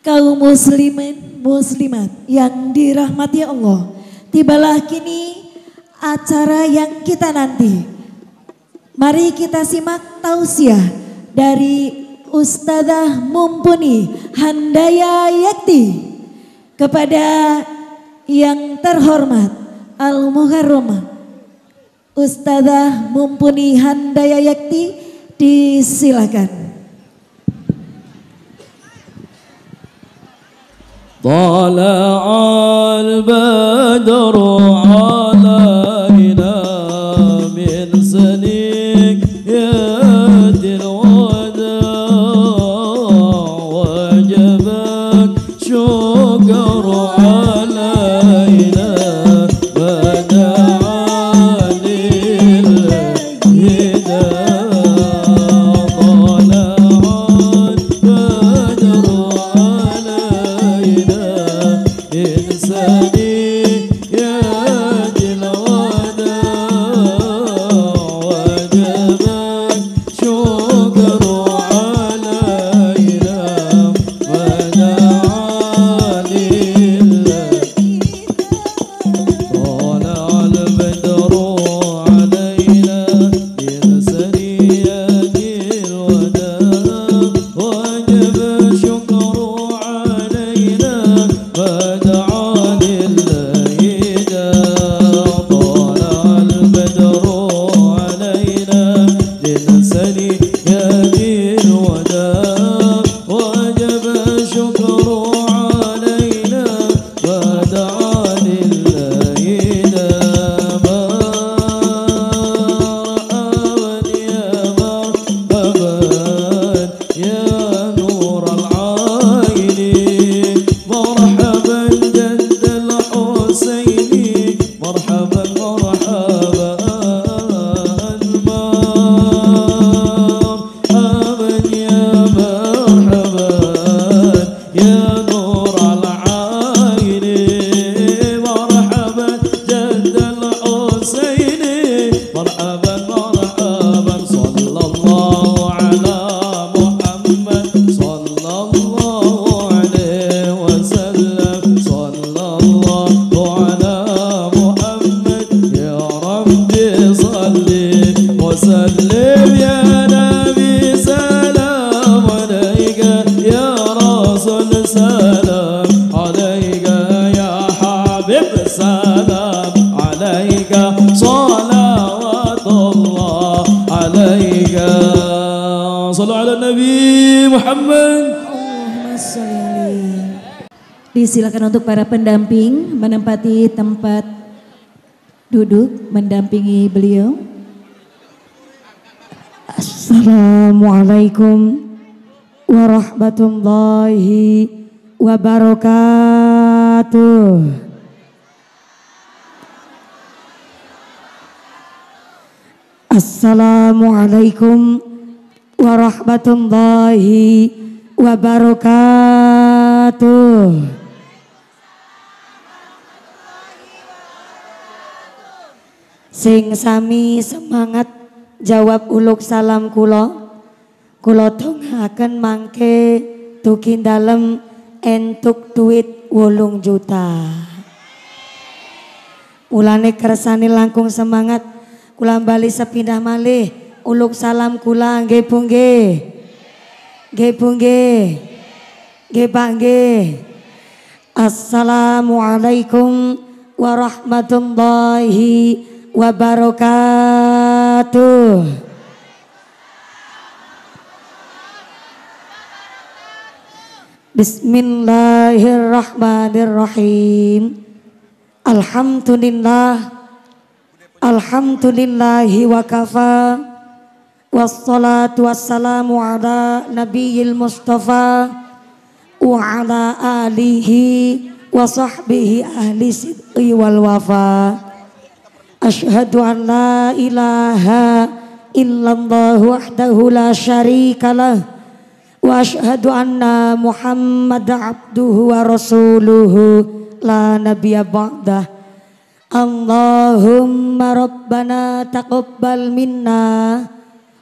Kaum muslimin muslimat yang dirahmati Allah, tibalah kini acara yang kita nanti. Mari kita simak tausiah dari Ustadzah Mumpuni Handaya Yakti kepada yang terhormat Al-Muharram Ustadzah Mumpuni Handaya Yakti, disilakan. طلع البدر علينا من ثنيات الوداع وجبك شكر علينا ودعا للهداية. Disilakan untuk para pendamping menempati tempat duduk mendampingi beliau. Assalamualaikum warahmatullahi wabarakatuh. Assalamualaikum warahmatullahi wabarakatuh. Sing sami semangat jawab uluk salam kula tongaken mangke tuki dalem entuk duit 8 juta. Mulane kersane langkung semangat kula bali sepindah malih uluk salam kula nggih Bu nggih. Nggih Bu nggih. Nggih Pak nggih. Assalamualaikum warahmatullahi wabarakatuh. Bismillahirrahmanirrahim. Alhamdulillahi wa kafa. Wassalatu wassalamu ala nabiyil mustafa wa ala alihi wa sahbihi ahli sidqi wal wafa. Asyhadu an la ilaha illallah wahdahu la syarikalah wa asyhadu anna Muhammad abduhu wa rasuluhu la nabiyya ba'dah. Allahumma rabbana taqabbal minna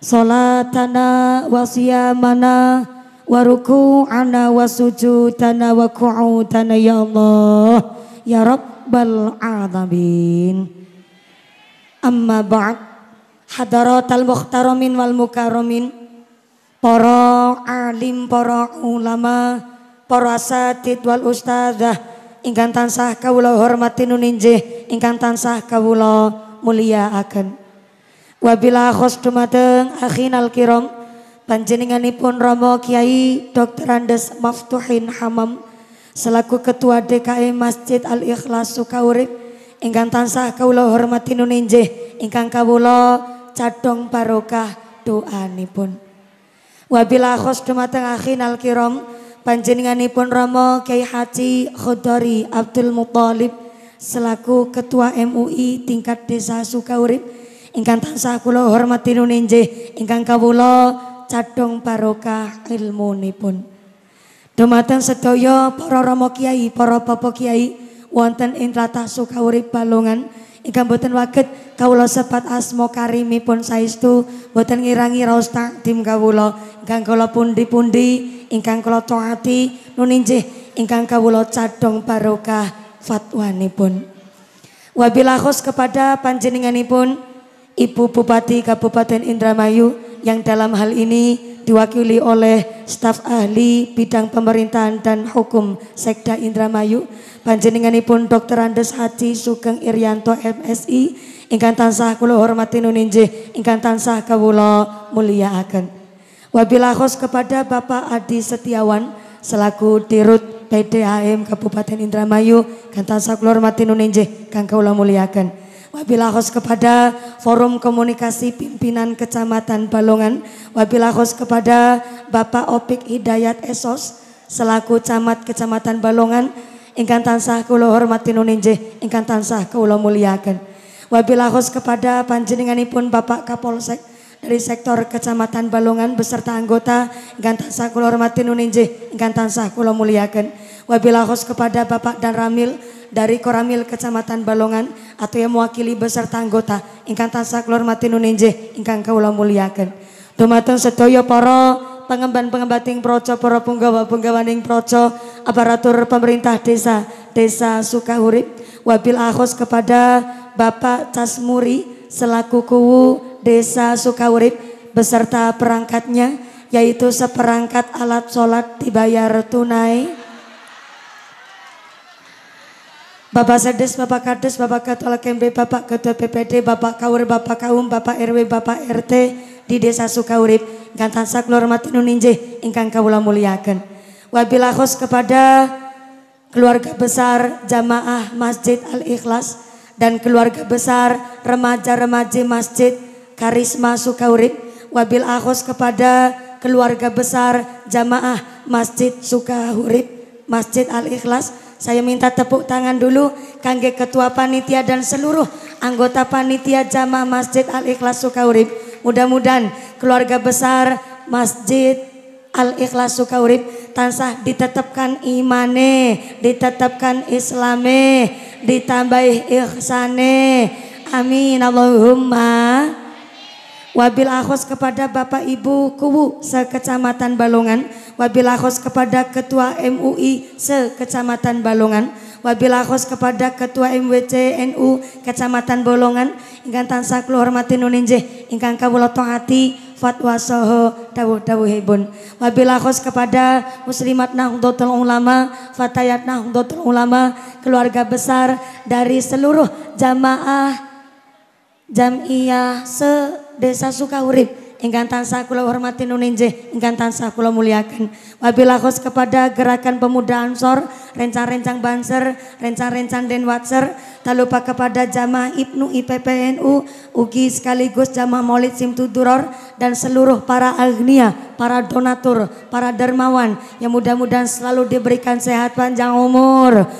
salatana wa siyamana wa ruku'ana wa sujudana wa qu'udana ya Allah ya Rabbal alamin. Amma ba'd, hadaratal muhtaramin wal mukarramin, para alim, para ulama, para asatid wal ustadzah ingkang tansah kawula hormati nuninjih, ingkang tansah kawula mulyakaken. Wabila khos dumateng akhinal kiram panjenenganipun Rama Kiai Dr. Andes Maftuhin Hamam selaku Ketua DKM Masjid Al Ikhlas Sukaurip ingkang tansah kawula hormati nuninjih, ingkang kawula cadhong barokah doanipun. Wabila khos dumateng akhinal kiram panjenenganipun Rama Kiai Haji Khodari Abdul Muthalib selaku Ketua MUI tingkat Desa Sukaurip ingkang tansah kula hormati nuninjih, ingkang kawula cadhong barokah ilmunipun. Dumateng sedaya para Rama Kiai, para Bapak Kiai wonten ing tlatah Sukaurip Balongan ingkang boten waget kawula sebat asma karimipun saestu boten ngirangi raos takdim kawula ingkang kula pundi-pundi ingkang kula taati nuninjih, ingkang kawula cadhong barokah fatwanipun. Wabillahi khos kepada panjenenganipun Ibu Bupati Kabupaten Indramayu yang dalam hal ini diwakili oleh staf ahli bidang pemerintahan dan hukum Sekda Indramayu, panjenenganipun Dr. Andes Haji Sugeng Irianto MSI ingkang tansah kula hormati nuninjih, ingkang tansah kawula mulyakaken. Wabillahi khos kepada Bapak Adi Setiawan selaku Dirut PDAM Kabupaten Indramayu, ingkang tansah kula hormati nuninjih, kang kawula mulyakaken. Wabillahi khos kepada Forum Komunikasi Pimpinan Kecamatan Balongan, wabillahi khos kepada Bapak Opik Hidayat Esos selaku Camat Kecamatan Balongan ingkang tansah kula hormati nuninjih, ingkang tansah kula mulyakaken. Wabillahi khos kepada panjenenganipun Bapak Kapolsek dari sektor Kecamatan Balongan beserta anggota ingkang tansah kula hormati nuninjih, ingkang tansah kula mulyakaken. Wabillahi khos kepada Bapak Dan Ramil dari Koramil Kecamatan Balongan atau yang mewakili beserta anggota ingkang tansah kula hormati nuninjih, ingkang kawula mulyakaken. Dumateng sedaya para pengemban-pengembating proco, para punggawa-punggawaning proco, aparatur pemerintah desa Sukaurip, wabil akhos kepada Bapak Casmuri selaku Kuwu Desa Sukaurip beserta perangkatnya, yaitu seperangkat alat sholat dibayar tunai. Bapak Sedes, Bapak Kades, Bapak Ketua Kembe, Bapak Ketua PPD, Bapak Kaur, Bapak Kaum, Bapak RW, Bapak RT di Desa Sukaurip, ingkang tansah kula hormati nuninjih, ingkang kawula mulyakaken. Wabillahi khos kepada keluarga besar jamaah Masjid Al Ikhlas dan keluarga besar remaja-remaji Masjid Karisma Sukaurip. Wabillahi khos kepada keluarga besar jamaah Masjid Sukaurip, Masjid Al Ikhlas. Saya minta tepuk tangan dulu kangge ketua panitia dan seluruh anggota panitia jamaah Masjid Al Ikhlas Sukaurip. Mudah-mudahan keluarga besar Masjid Al Ikhlas Sukaurip tansah ditetapkan imane, ditetapkan islame, ditambah ihsane. Amin Allahumma. Wabil akhos kepada Bapak Ibu Kuwu sekecamatan Balongan, wabil akhos kepada Ketua MUI sekecamatan Balongan, wabil akhos kepada Ketua MWC NU Kecamatan Bolongan ingkang tansah kula hormati nuninjih, ingkang kawula taati fatwa saha dawuh-dawuhipun. Wabil akhos kepada Muslimat Nahdlatul Ulama, Fatayat Nahdlatul Ulama, keluarga besar dari seluruh jamaah Jamiyah Desa Sukaurip ingkang tansah kula hormati nuninjih, ingkang tansah kula mulyakaken. Wabillahi khos kepada Gerakan Pemuda Ansor, rencang-rencang Banser, rencang-rencang Denwatser, tak lupa kepada jamaah Ibnu IPPNU, ugi sekaligus jamaah Maulid Simtuduror dan seluruh para agnia, para donatur, para dermawan yang mudah-mudahan selalu diberikan sehat panjang umur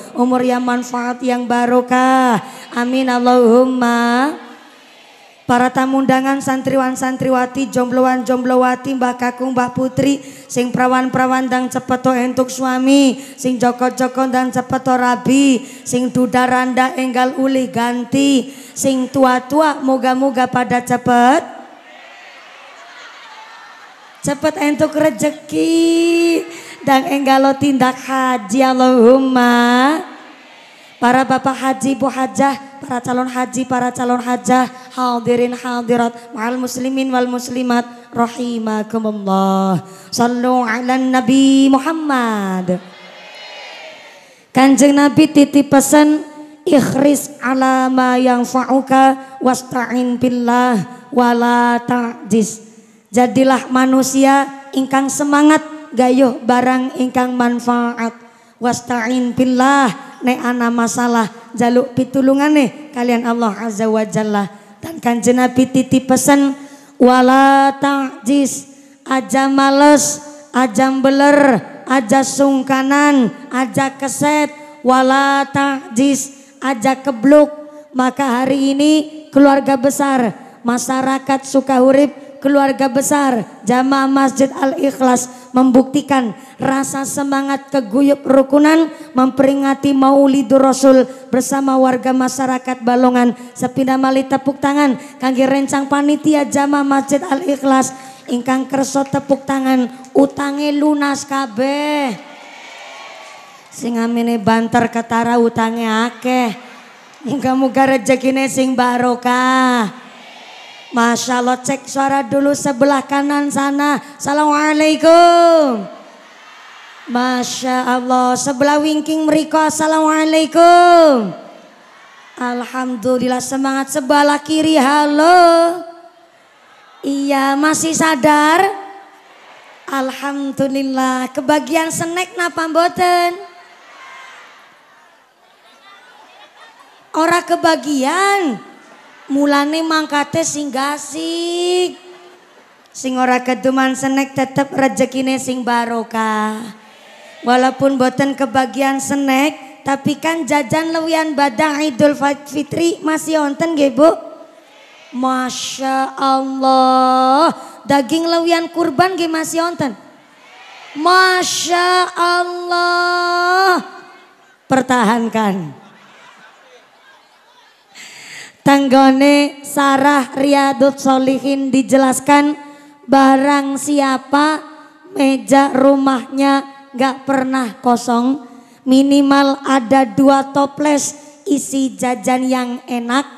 yang manfaat yang barokah. Amin Allahumma. Para tamu undangan, santriwan santriwati, jombloan jomblowati, mbah kakung mbah putri, sing prawan prawan dang cepeto entuk suami, sing joko joko dan cepeto rabi, sing duda randa enggal uli ganti, sing tua tua moga moga pada cepet cepet entuk rezeki dan enggalo tindak haji Allahumma. Para bapak haji, bu hajah, para calon haji, para calon hajah, hadirin hadirat, ma'al muslimin wal muslimat, rahimakumullah. Sallu ala Nabi Muhammad. Kanjeng Nabi titip pesan, ikhris ala ma yanfa'uka wasta'in billah wala ta'jiz. Jadilah manusia ingkang semangat gayuh barang ingkang manfaat. Wasta'in billah, nek ana masalah jaluk pitulungane kalian Allah Azza wa Jalla. Dan Kanjeng Nabi titip pesan, wala ta'jiz, aja males, aja beler, aja sungkanan, aja keset, wala ta'jiz, aja kebluk. Maka hari ini keluarga besar masyarakat Sukahurip, keluarga besar Jamaah Masjid Al-Ikhlas membuktikan rasa semangat keguyup rukunan memperingati Maulidur Rasul bersama warga masyarakat Balongan. Sepindah malih tepuk tangan kangge rencang panitia Jamaah Masjid Al-Ikhlas ingkang kersa tepuk tangan utange lunas kabeh. Sing amene banter ketara utange akeh. Muga-muga rezekine sing barokah. Masya Allah, cek suara dulu sebelah kanan sana. Assalamualaikum. Masya Allah, sebelah wingking meriko. Assalamualaikum. Alhamdulillah, semangat. Sebelah kiri, halo. Iya, masih sadar? Alhamdulillah. Kebagian snack napa mboten? Ora kebagian. Mulane mangkate sing gasik. Sing ora keduman snack tetep rezekine sing barokah. Walaupun boten kebagian snack, tapi kan jajan lewian badah Idul Fitri masih wonten nggih Bu? Masya Allah. Daging lewian kurban nggih masih wonten? Masya Allah. Pertahankan. Tanggone Sarah Riyadut Solihin dijelaskan, barang siapa meja rumahnya gak pernah kosong, minimal ada 2 toples isi jajan yang enak,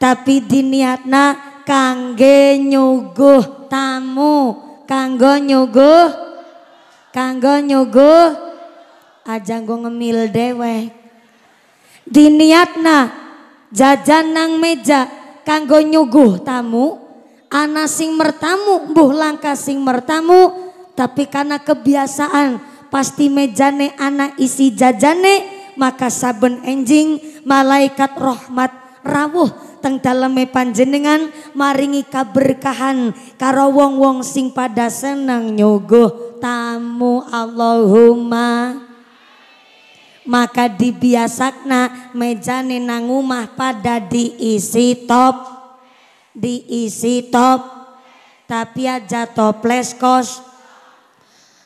tapi diniatna kangge nyuguh tamu, kanggo nyuguh aja nggo ngemil dewek. Diniatna jajan nang meja kanggo nyuguh tamu, ana sing mertamu mbuh langka sing mertamu, tapi karena kebiasaan pasti mejane ana isi jajane, maka saben enjing malaikat rahmat rawuh teng daleme panjenengan maringi kaberkahan karo wong-wong sing pada seneng nyuguh tamu. Allahumma. Maka dibiasakna mejane nang omah pada diisi top, tapi aja toples kos.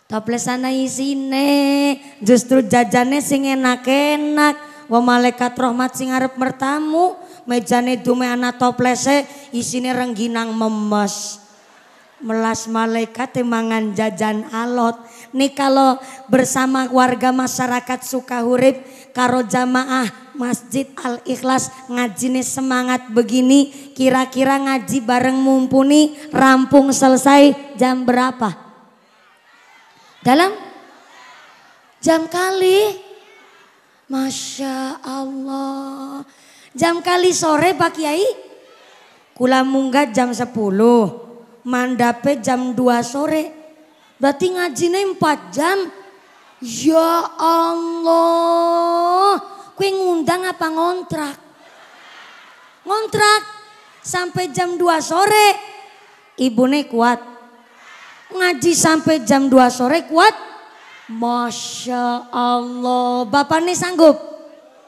Toples ana isine justru jajane sing enak-enak. Wa malaikat rahmat sing arep mertamu mejane dume ana toplese isine rengginang memes. Melas malaikat mangan jajan alot. Nih kalau bersama warga masyarakat Sukahurip karo jamaah Masjid Al-Ikhlas ngajine semangat begini, kira-kira ngaji bareng mumpuni rampung selesai jam berapa? Dalam jam kali. Masya Allah. Jam kali sore Pak Kiai. Kula munggah jam 10. Mandape jam 2 sore. Berarti ngajine 4 jam. Ya Allah. Kue ngundang apa ngontrak? Ngontrak. Sampai jam 2 sore. Ibune kuat. Ngaji sampai jam 2 sore kuat. Masya Allah. Bapaknya sanggup?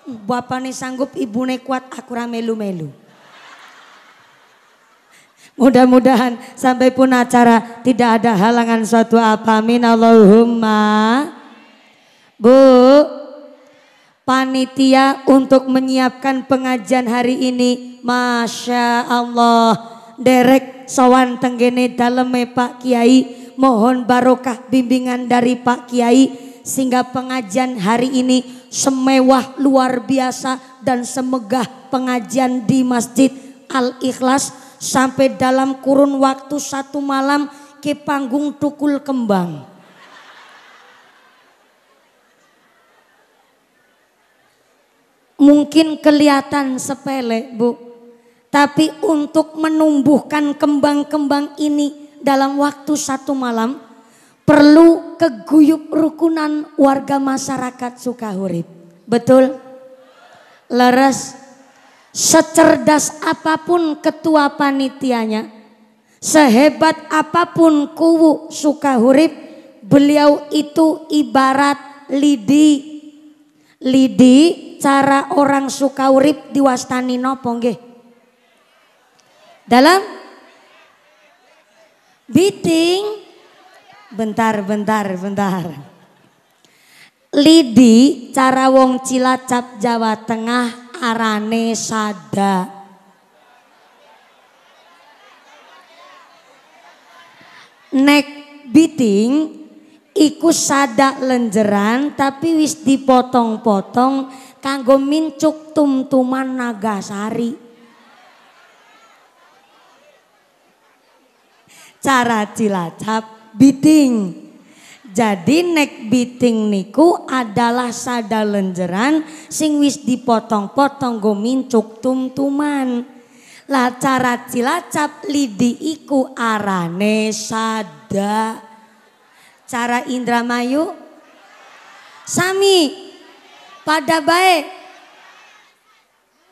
Bapaknya sanggup, ibune kuat, aku melu-melu. Mudah-mudahan sampai pun acara tidak ada halangan suatu apa. Amin Allahumma. Bu, panitia untuk menyiapkan pengajian hari ini, Masya Allah, derek sowan tenggene daleme Pak Kiai mohon barokah bimbingan dari Pak Kiai sehingga pengajian hari ini semewah luar biasa dan semegah pengajian di Masjid Al-Ikhlas sampai dalam kurun waktu 1 malam ke panggung Tukul Kembang. Mungkin kelihatan sepele, Bu, tapi untuk menumbuhkan kembang-kembang ini dalam waktu 1 malam perlu keguyup rukunan warga masyarakat Sukahurip. Betul? Leres. Secerdas apapun ketua panitianya, sehebat apapun kuwu Sukahurip, beliau itu ibarat lidi. Lidi cara orang Sukahurip diwastani nopo nggih? Dalam biting. Bentar. Lidi cara wong Cilacap Jawa Tengah arane sada. Nek biting iku sada lenjeran tapi wis dipotong-potong kanggo mincuk tumtuman Nagasari. Cara Cilacap biting. Jadi nek biting niku adalah sada lenjeran sing wis dipotong-potong go mincuk tumtuman. Lah cara Cilacap lidi iku arane sada. Cara Indramayu sami pada baik.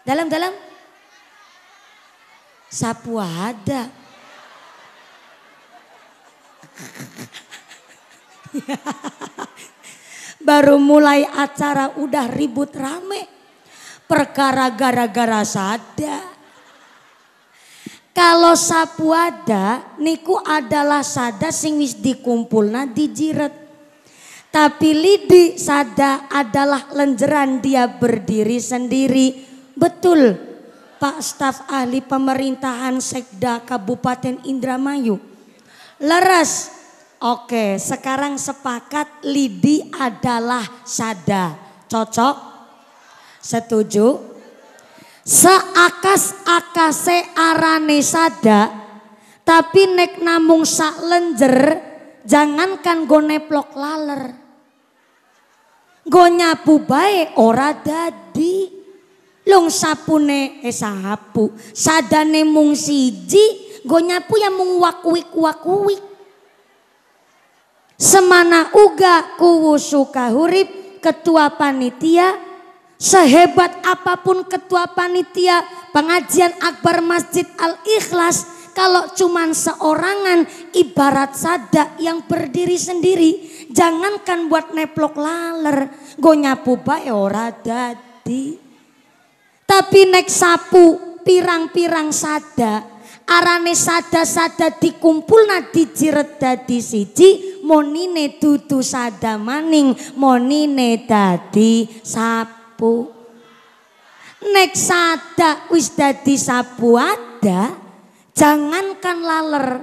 Dalam sapu ada. Baru mulai acara udah ribut rame. Perkara gara-gara sada. Kalau sapu ada niku adalah sada sing wis dikumpulna dijiret. Tapi lidi sada adalah lenjeran dia berdiri sendiri. Betul Pak staf ahli pemerintahan Sekda Kabupaten Indramayu. Leres. Oke, sekarang sepakat lidi adalah sada. Cocok? Setuju? Seakas-akase arane sada, tapi nek namung sak lenjer, jangankan go neplok laler. Go nyapu bae ora dadi. Long sapune sapu, sadane mung siji, go nyapu ya mung wakwik-wakwik. Semana uga kuwu Sukahurip ketua panitia. Sehebat apapun ketua panitia pengajian akbar Masjid Al-Ikhlas, kalau cuman seorangan ibarat sada yang berdiri sendiri, jangankan buat neplok laler, go nyapu bae ora dadi. Tapi nek sapu pirang-pirang sada, arane sada-sada dikumpulna dijiret dadi siji, monine dudu sada maning, monine dadi sapu. Nek sada wis dadi sapu ada, jangankan laler,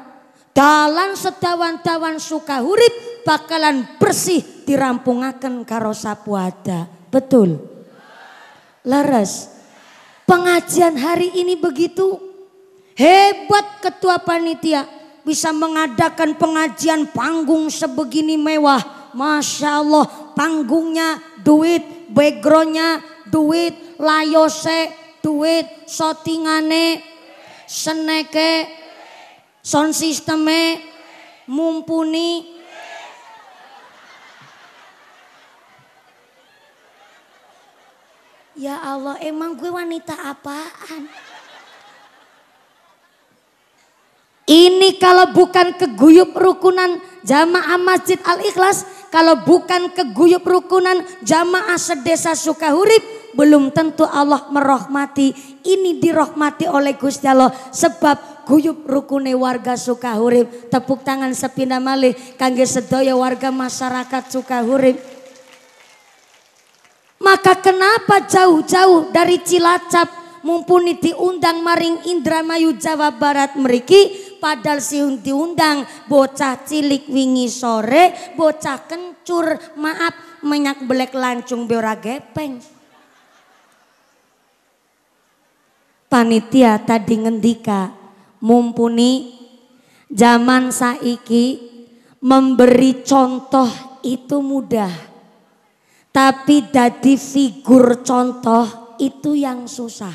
dalan sedawan-dawan Sukahurip bakalan bersih dirampungaken karo sapu ada. Betul? Leres. Pengajian hari ini begitu hebat ketua panitia, bisa mengadakan pengajian panggung sebegini mewah. Masya Allah, panggungnya duit, backgroundnya duit, layose duit, shootingane, seneke, sound sisteme mumpuni. Ya Allah, emang gue wanita apaan? Ini kalau bukan keguyup rukunan jamaah Masjid Al-Ikhlas, kalau bukan keguyup rukunan jamaah sedesa Sukahurip, belum tentu Allah merahmati. Ini dirahmati oleh Gusti Allah sebab guyup rukune warga Sukahurip. Tepuk tangan sepindah malih kangge sedaya warga masyarakat Sukahurip. Maka kenapa jauh-jauh dari Cilacap mumpuni diundang maring Indramayu Jawa Barat mriki, padahal siung diundang bocah cilik wingi sore bocah kencur maaf menyak belek lancung beora gepeng. Panitia tadi ngendika mumpuni zaman saiki memberi contoh itu mudah, tapi dadi figur contoh itu yang susah.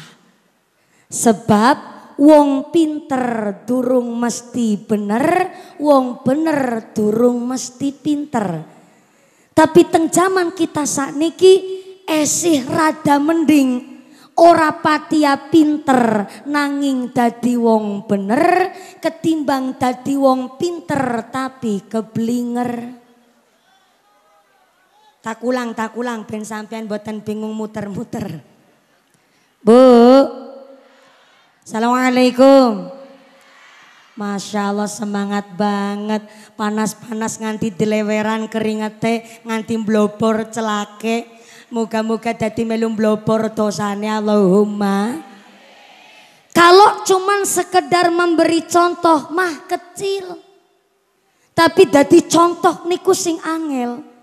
Sebab wong pinter durung mesti bener, wong bener durung mesti pinter. Tapi teng zaman kita sakniki esih rada mending ora patia pinter nanging dadi wong bener ketimbang dadi wong pinter tapi keblinger. Tak ulang ben sampean boten bingung muter-muter. Bu, assalamualaikum. Masya Allah semangat banget. Panas-panas nganti dileweran keringete nganti blobor celake. Moga-moga dadi melu blobor dosane Allahumma. Kalau cuman sekedar memberi contoh mah kecil. Tapi dadi contoh niku sing angel.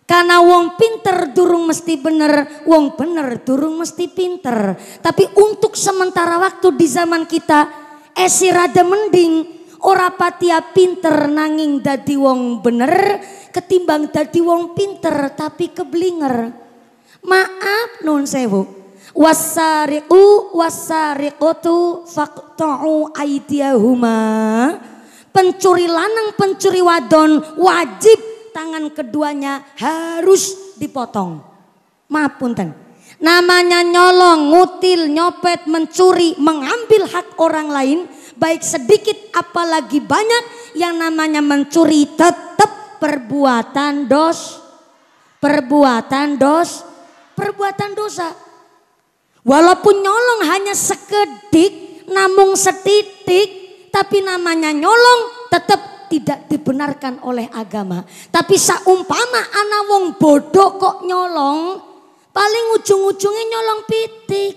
Karena wong pinter durung mesti bener, wong bener durung mesti pinter. Tapi untuk sementara waktu di zaman kita esi rada mending ora patia pinter nanging dadi wong bener ketimbang dadi wong pinter tapi keblinger. Maaf nun sewu. Wasariqu wasariqatu faqta'u aydiyahuma. Pencuri lanang pencuri wadon wajib tangan keduanya harus dipotong. Maaf punten. Namanya nyolong, ngutil, nyopet, mencuri, mengambil hak orang lain, baik sedikit apalagi banyak, yang namanya mencuri tetap perbuatan dosa. Walaupun nyolong hanya sekedik, namung setitik, tapi namanya nyolong tetap tidak dibenarkan oleh agama. Tapi saumpama ana wong bodoh kok nyolong, paling ujung-ujungnya nyolong pitik.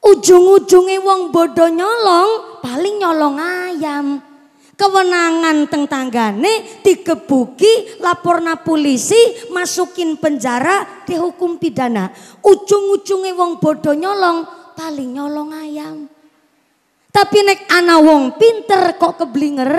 Ujung-ujungnya wong bodoh nyolong, paling nyolong ayam. Kewenangan teng tanggane digebuki, laporna polisi, masukin penjara, dihukum pidana. Ujung-ujungnya wong bodoh nyolong, paling nyolong ayam. Tapi nek ana wong pinter kok keblinger,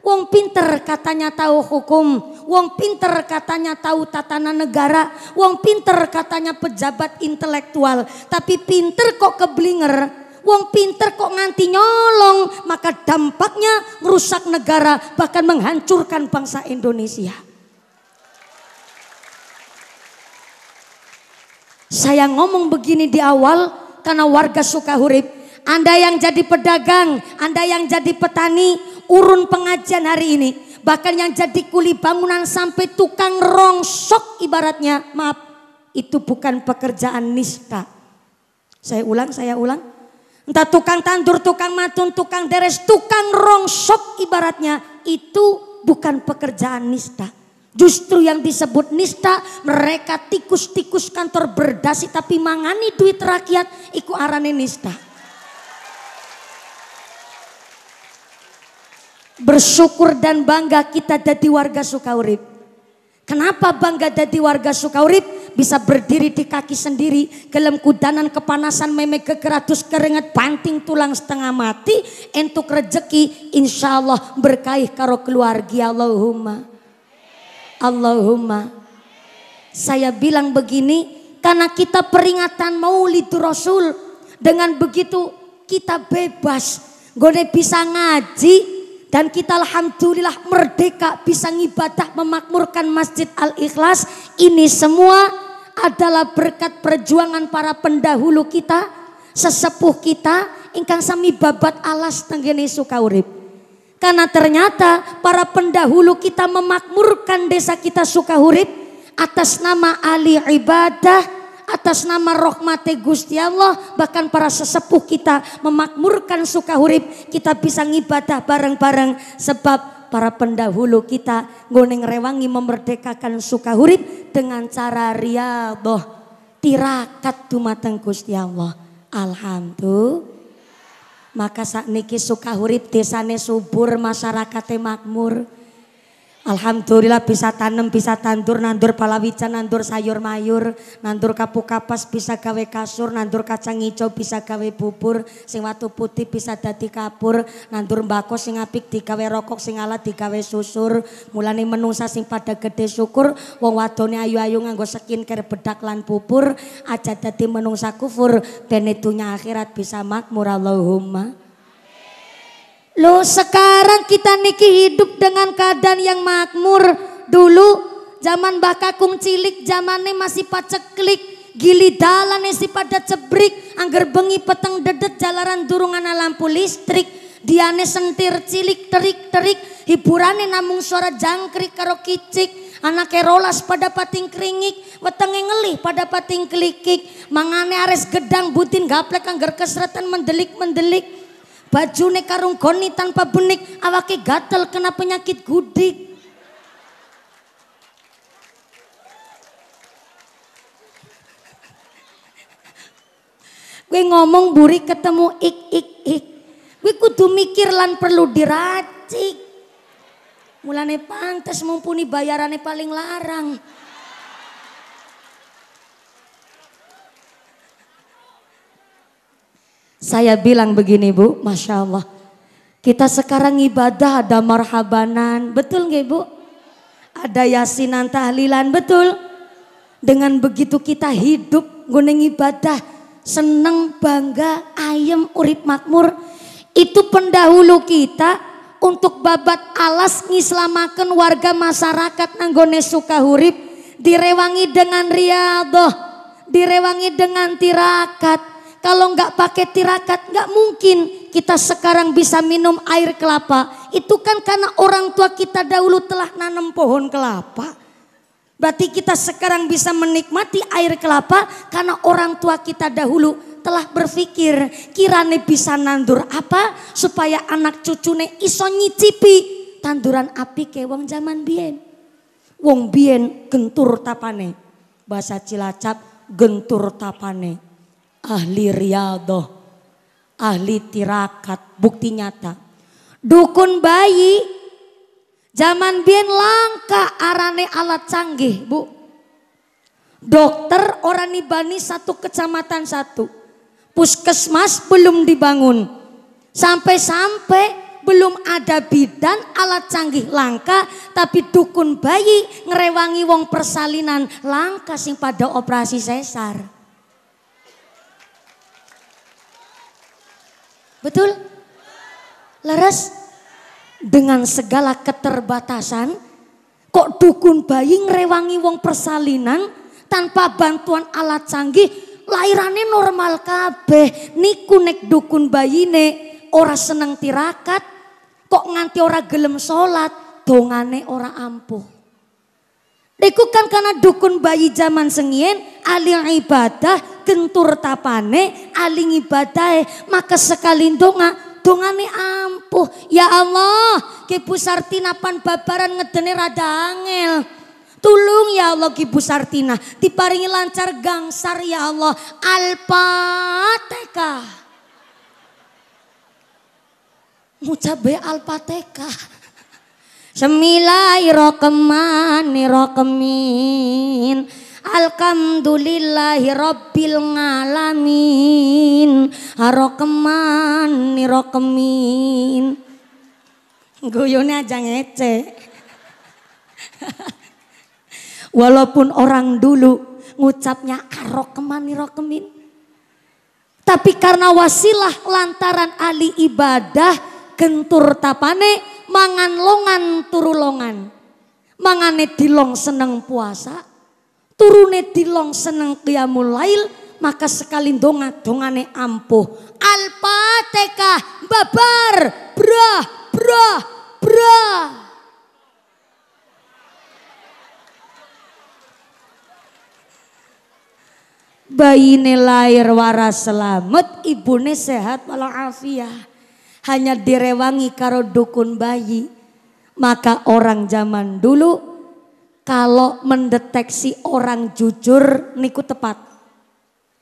wong pinter katanya tahu hukum, wong pinter katanya tahu tatanan negara, wong pinter katanya pejabat intelektual, tapi pinter kok keblinger, wong pinter kok nganti nyolong, maka dampaknya merusak negara bahkan menghancurkan bangsa Indonesia. Saya ngomong begini di awal karena warga Sukahurip. Anda yang jadi pedagang, Anda yang jadi petani, urun pengajian hari ini. Bahkan yang jadi kuli bangunan sampai tukang rongsok ibaratnya. Maaf, itu bukan pekerjaan nista. Saya ulang. Entah tukang tandur, tukang matun, tukang deres, tukang rongsok ibaratnya. Itu bukan pekerjaan nista. Justru yang disebut nista, mereka tikus-tikus kantor berdasi tapi mangani duit rakyat, iku arane nista. Bersyukur dan bangga kita jadi warga Sukaurip. Kenapa bangga jadi warga Sukaurip? Bisa berdiri di kaki sendiri, gelem kudanan kepanasan meme kekeratus keringet banting tulang setengah mati, entuk rejeki insyaallah berkaih karo keluarga. Allahumma. Saya bilang begini karena kita peringatan Maulidur Rasul. Dengan begitu kita bebas, gone bisa ngaji. Dan kita alhamdulillah merdeka bisa ngibadah memakmurkan Masjid Al-Ikhlas. Ini semua adalah berkat perjuangan para pendahulu kita, sesepuh kita, ingkang sami babat alas tenggene Sukaurip. Karena ternyata para pendahulu kita memakmurkan desa kita Sukahurip atas nama ahli ibadah, atas nama rahmati Gusti Allah, bahkan para sesepuh kita memakmurkan Sukahurip, kita bisa ngibadah bareng-bareng sebab para pendahulu kita ngoneng rewangi memerdekakan Sukahurip dengan cara riyadhah tirakat dumateng Gusti Allah. Alhamdulillah. Maka sakniki Sukahurip desane subur, masyarakate makmur. Alhamdulillah bisa tanam, bisa tandur, nandur palawican, nandur sayur mayur, nandur kapuk kapas bisa gawe kasur, nandur kacang hijau bisa gawe bubur, sing watu putih bisa dadi kapur, nandur mbako sing apik digawe rokok, sing ala digawe susur. Mulane menungsa sing pada gede syukur, wong wadone ayu-ayu nganggo skincare bedak lan pupur, aja dadi menungsa kufur, ben dunya akhirat bisa makmur. Allahumma. Loh sekarang kita niki hidup dengan keadaan yang makmur. Dulu zaman Mbah Kakung cilik zamannya masih paceklik, gili dalan si pada cebrik, angger bengi peteng dedet jalaran durung ana lampu listrik, diane sentir cilik terik-terik, hiburane namung suara jangkrik karo kicik, anake rolas pada pating kringik, wetenge ngelih pada pating klikik, mangane ares gedang butin gaplek angger kesretan mendelik-mendelik. Bajune karung goni tanpa benik, awake gatel kena penyakit gudik. Gue ngomong buri ketemu ik. Gue kudu mikir lan perlu diracik. Mulane pantes mumpuni bayarane paling larang. Saya bilang begini Bu, Masya Allah. Kita sekarang ibadah ada marhabanan, betul nggak Bu? Ada yasinan tahlilan, betul? Dengan begitu kita hidup guneng ibadah, seneng, bangga, ayem, urip makmur. Itu pendahulu kita untuk babat alas ngislamaken warga masyarakat nanggone Sukahurip. Direwangi dengan riyadhah, direwangi dengan tirakat. Kalau nggak pakai tirakat nggak mungkin kita sekarang bisa minum air kelapa. Itu kan karena orang tua kita dahulu telah nanam pohon kelapa. Berarti kita sekarang bisa menikmati air kelapa karena orang tua kita dahulu telah berpikir kirane bisa nandur apa supaya anak cucune iso nyicipi tanduran api ke wong zaman biyen. Wong biyen gentur tapane. Bahasa Cilacap gentur tapane. Ahli riyadhah, ahli tirakat, bukti nyata. Dukun bayi zaman biyen langka arane alat canggih Bu. Dokter orang nibani satu kecamatan satu. Puskesmas belum dibangun. Sampai-sampai belum ada bidan, alat canggih langka. Tapi dukun bayi ngerewangi wong persalinan langka sing pada operasi sesar. Betul? Leres? Dengan segala keterbatasan, kok dukun bayi ngerewangi wong persalinan tanpa bantuan alat canggih, lairane normal kabeh. Niku nek dukun bayine ora seneng tirakat, kok nganti ora gelem salat, dongane ora ampuh. Niku kan karena dukun bayi zaman sengien ahli ibadah, gentur tapane, ahli ibadah, maka sekali dongane ampuh. Ya Allah, Ki Bu Sartina pan babaran ngedene rada angel. Tulung ya Allah Ki Bu Sartina, diparingi lancar gangsar ya Allah. Al-Fatihah. Ngucabe Al-Fatihah. Bismillahirrahmanirrahim. Alhamdulillahi rabbil ngalamin. Arrahmanirrahim. Guyone aja ngece. Walaupun orang dulu ngucapnya arrahmanirrahim, tapi karena wasilah lantaran ahli ibadah gentur tapane mangan longan turu longan. Mangane dilong seneng puasa, turune dilong seneng qiyamul lail, maka sekali dongane ampuh. Al-Fatihah babar brah brah brah. Bayine lahir waras selamat, ibune sehat walafiat. Hanya direwangi karo dukun bayi. Maka orang zaman dulu kalau mendeteksi orang jujur niku tepat.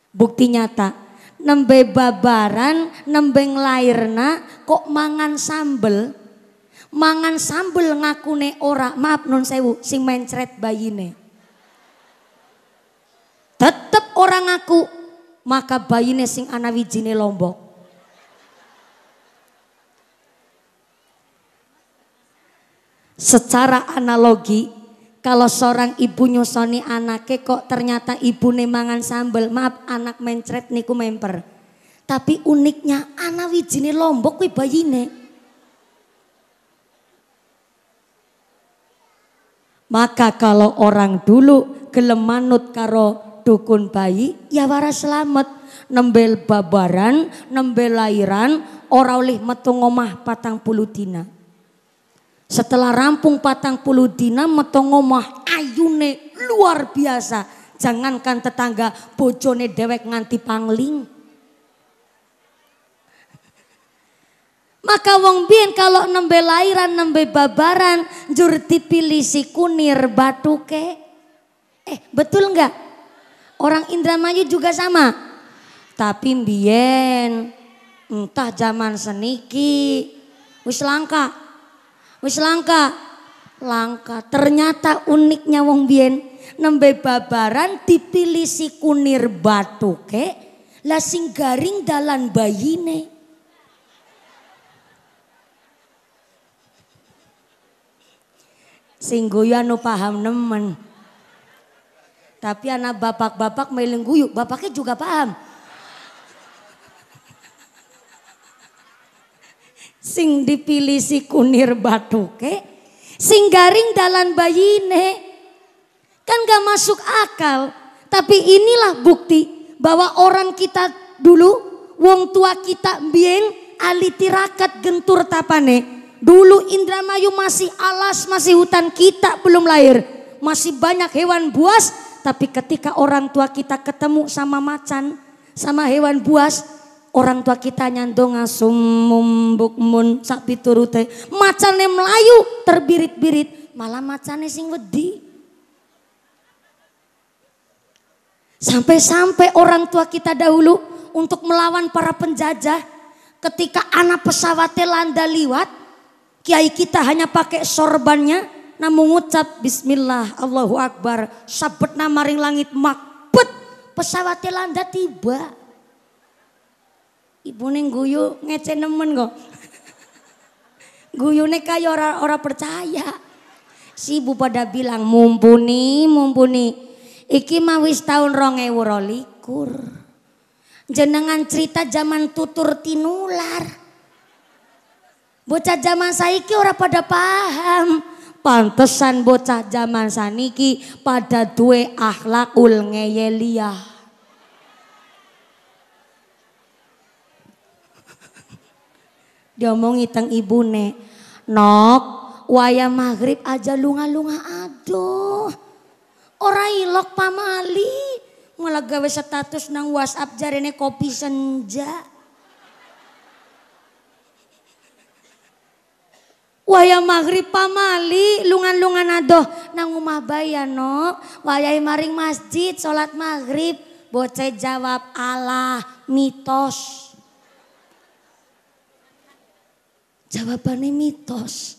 Bukti nyata. nembe babaran, nembe nglairna kok mangan sambel. Mangan sambel ngakune ora, maaf nun sewu, sing mencret bayine. Tetep orang ngaku, maka bayine sing ana wijine lombok. Secara analogi, kalau seorang ibu nyusoni anaknya kok ternyata ibune mangan sambel, maaf anak mencret niku memper. Tapi uniknya ana wijine lombok kuwi bayine. Maka kalau orang dulu gelem manut karo dukun bayi, ya waras selamat. Nembel babaran, nembel lairan, ora oleh metu ngomah 40 dina. Setelah rampung 40 dina metu ngomah ayune luar biasa. Jangankan tetangga, bojone dewek nganti pangling. Maka wong biyen kalau nembe lairan, nembe babaran, njur dipilih si kunir batuke. Betul enggak? Orang Indramayu juga sama. Tapi biyen entah zaman seniki wis langka. Wis langka. Ternyata uniknya wong biyen nembe babaran dipilih si kunir batuke, lah sing garing dalan bayine. Sing guyu anu paham nemen. Tapi anak bapak-bapak meleng guyu, bapaknya juga paham. Sing dipilih si kunir batuke, sing garing dalan bayine. Kan gak masuk akal. Tapi inilah bukti bahwa orang kita dulu, wong tua kita biyen ali tirakat gentur tapane. Dulu Indramayu masih alas, masih hutan, kita belum lahir. Masih banyak hewan buas, tapi ketika orang tua kita ketemu sama macan, sama hewan buas, orang tua kita nyandong sumum bukmun sak piturute. Macane melayu terbirit-birit, malah macane sing wedi. Sampai-sampai orang tua kita dahulu untuk melawan para penjajah, ketika anak pesawatnya landa liwat, kiai kita hanya pakai sorbannya, namun ngucap Bismillah Allahu Akbar, sabet namaring langit makbet, pesawatnya landa tiba. Ibu neng guyu ngece nemen kok. Guyune kaya ora percaya. Si ibu pada bilang mumpuni. Iki mah wis tahun 2022. Jenengan cerita zaman tutur tinular. Bocah zaman saiki ora pada paham. Pantesan bocah zaman saniki pada duwe akhlakul ngeyeliah. Diomongi teng ibune, nok waya maghrib aja lunga-lunga aduh. Ora ilok pamali, malah gawe status nang WhatsApp jarene kopi senja. Waya maghrib pamali, lungan-lungan adoh nang omah bayi no. Wayai maring masjid salat maghrib, bocah jawab alah mitos. Jawabannya mitos.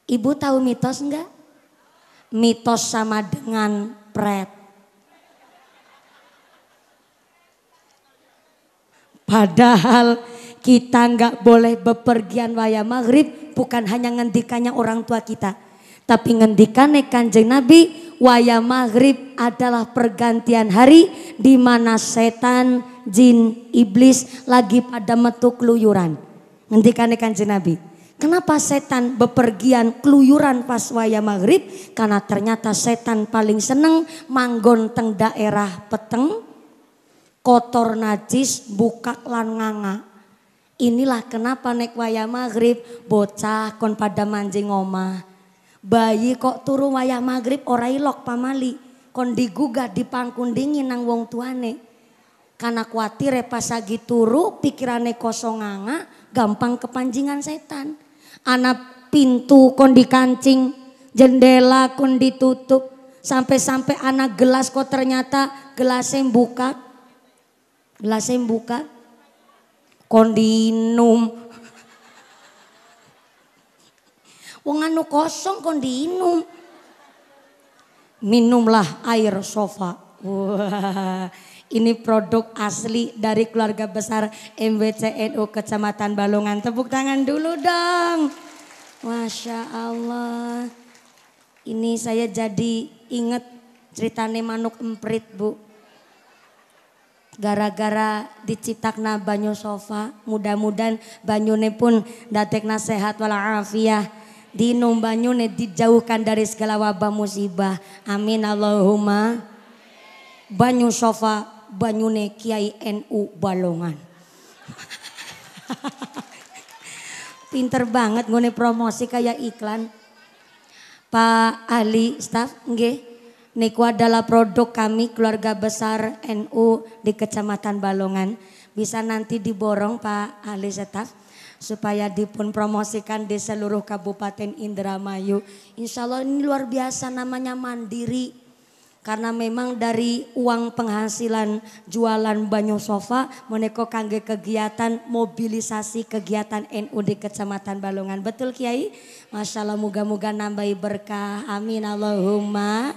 Ibu tahu mitos enggak? Mitos sama dengan pret. Padahal kita enggak boleh bepergian waya maghrib, bukan hanya ngendikannya orang tua kita. Tapi ngendikannya Kanjeng Nabi, waya maghrib adalah pergantian hari di mana setan, jin, iblis lagi pada metu keluyuran. Ngendikannya Kanjeng Nabi. Kenapa setan bepergian keluyuran pas waya maghrib? Karena ternyata setan paling seneng manggon teng daerah peteng, kotor najis, bukak lan nganga. Inilah kenapa nek waya maghrib bocah kon pada manjing omah. Bayi kok turu waya maghrib ora ilok pamali. Kon digugah dipangkundingin nang wong tuane. Karena kuatir pas lagi turu pikirane kosong nganga, gampang kepanjingan setan. Anak pintu kon dikancing, jendela kon ditutup, sampai-sampai anak gelas kok ternyata gelasnya buka. Gelasnya buka. Kondinum. Wong anu kosong kondinum. Minumlah air sofa. Wah, ini produk asli dari keluarga besar MWCNU Kecamatan Balongan. Tepuk tangan dulu dong. Masya Allah. Ini saya jadi inget ceritane manuk emprit bu. Gara-gara dicitakna banyu sofa. Mudah-mudahan banyune pun dadekna sehat walafiah. Dinum banyune dijauhkan dari segala wabah musibah. Amin Allahumma. Banyu sofa banyune Kiai NU Balongan. Pinter banget ngone promosi kayak iklan. Pak ahli staf nggih. Niku adalah produk kami keluarga besar NU di Kecamatan Balongan. Bisa nanti diborong Pak ahli staf supaya dipun promosikan di seluruh Kabupaten Indramayu. Insya Allah ini luar biasa namanya mandiri. Karena memang dari uang penghasilan jualan banyu sofa meneko kangge kegiatan mobilisasi kegiatan NU di Kecamatan Balongan. Betul Kiai? Masya Allah moga-moga nambahi berkah. Amin Allahumma.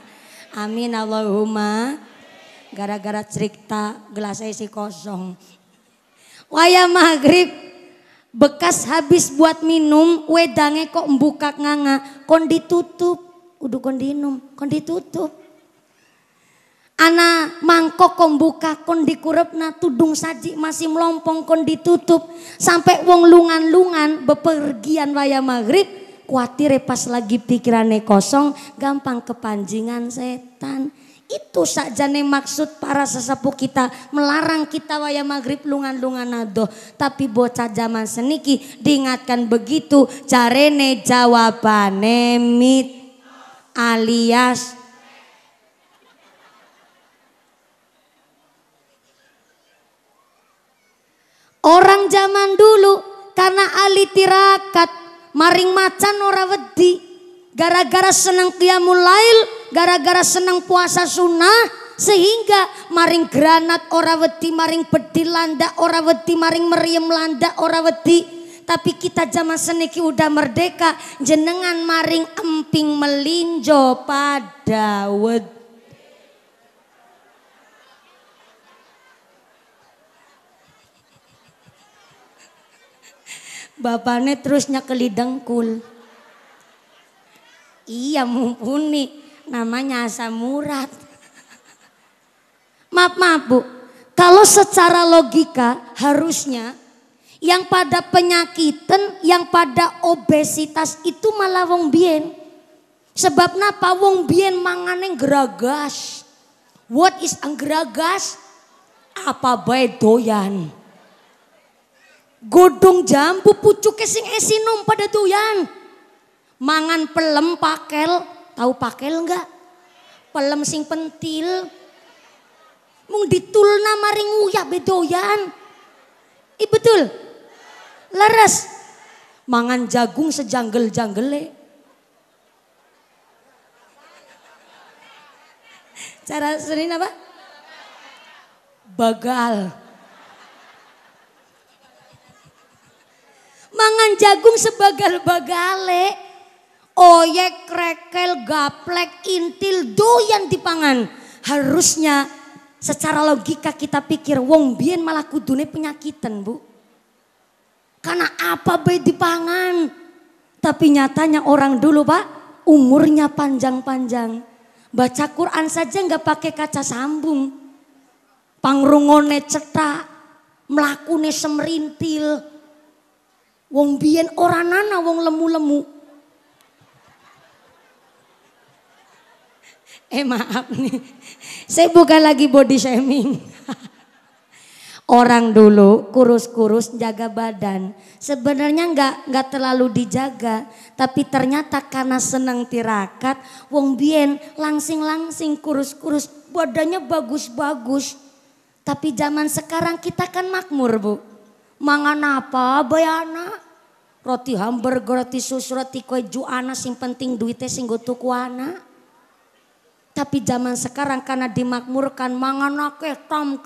Amin Allahumma. Gara-gara cerita gelasnya isi kosong. Waya maghrib. Bekas habis buat minum, wedange kok mbukak nganga, kon ditutup, udah kon dinum, kon ditutup. Ana mangkok kon buka, kon dikurepna tudung saji masih melompong kon ditutup. Sampai wong lungan-lungan bepergian waya maghrib, kuatir pas lagi pikirannya kosong, gampang kepanjingan setan. Itu sakjane maksud para sesepuh kita melarang kita waya maghrib lungan-lungan adoh. Tapi bocah zaman seniki diingatkan begitu carene jawabane mit alias orang zaman dulu karena ahli tirakat maring macan ora wedi. Gara-gara senang qiyamul lail, gara-gara senang puasa sunnah, sehingga maring granat ora wedi, maring bedil landa ora wedi, maring meriem landa ora wedi. Tapi kita zaman seniki udah merdeka, jenengan maring emping melinjo pada wedi. Bapaknya terus nyekeli dengkul. Iya mumpuni namanya asam urat. Maaf bu, kalau secara logika harusnya yang pada penyakitan, yang pada obesitas itu malah wong bien. Sebab napa wong bien mangane geragas. What is anggeragas? Apa bae doyan. Godong jambu pucuke sing esinom pada doyan. Mangan pelem pakel, tahu pakel enggak? Pelem sing pentil. Mung ditulna maring uyah bedoyan. Betul. Leres. Mangan jagung sejanggel-janggele. Cara sering apa? Bagal. Mangan jagung sebagal-bagale. Oyek, krekel, gaplek, intil, doyan dipangan. Harusnya secara logika kita pikir wong bien malah kudune penyakitan bu. Karena apa bae dipangan. Tapi nyatanya orang dulu pak umurnya panjang-panjang. Baca Quran saja nggak pakai kaca sambung. Pangrungone cetak, mlakune semerintil. Wong bien oranana wong lemu-lemu. Maaf nih, saya bukan lagi body shaming. Orang dulu kurus-kurus jaga badan, sebenarnya nggak terlalu dijaga, tapi ternyata karena senang tirakat, wong bien langsing-langsing kurus-kurus, badannya bagus-bagus. Tapi zaman sekarang kita kan makmur bu, mangan apa bayana, roti hamburger, roti susu, roti kue juana, sing penting duitnya sing tuku anak. Tapi zaman sekarang karena dimakmurkan mangan akeh tam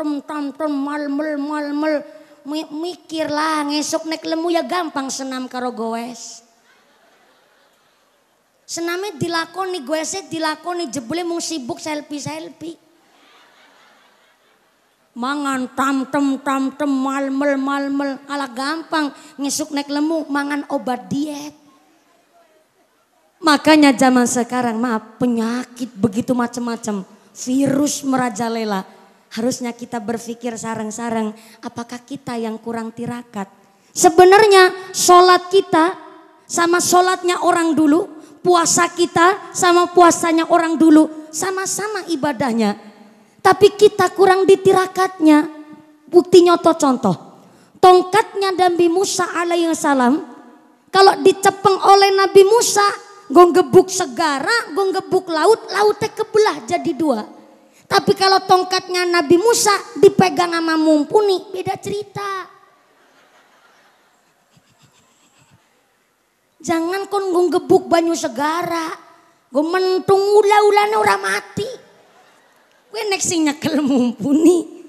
malmel mikir lah ngesuk nek lemu ya gampang senam karo goes. Senamnya dilakoni goesnya dilakoni jebule mung sibuk selfie. Mangan tam malmel ala gampang ngesuk nek lemu mangan obat diet. Makanya zaman sekarang maaf penyakit begitu macam-macam, virus merajalela. Harusnya kita berpikir sareng-sareng apakah kita yang kurang tirakat. Sebenarnya sholat kita sama sholatnya orang dulu, puasa kita sama puasanya orang dulu, sama-sama ibadahnya. Tapi kita kurang ditirakatnya. Bukti nyoto contoh. Tongkatnya Nabi Musa alaihissalam kalau dicepeng oleh Nabi Musa, gue gebuk segara, gue gebuk lautnya kebelah jadi dua. Tapi kalau tongkatnya Nabi Musa dipegang sama Mumpuni, beda cerita. Jangan kon gue gebuk banyu segara, gue mentung ula-ulane ora mati. Gue nek sing nyekel Mumpuni.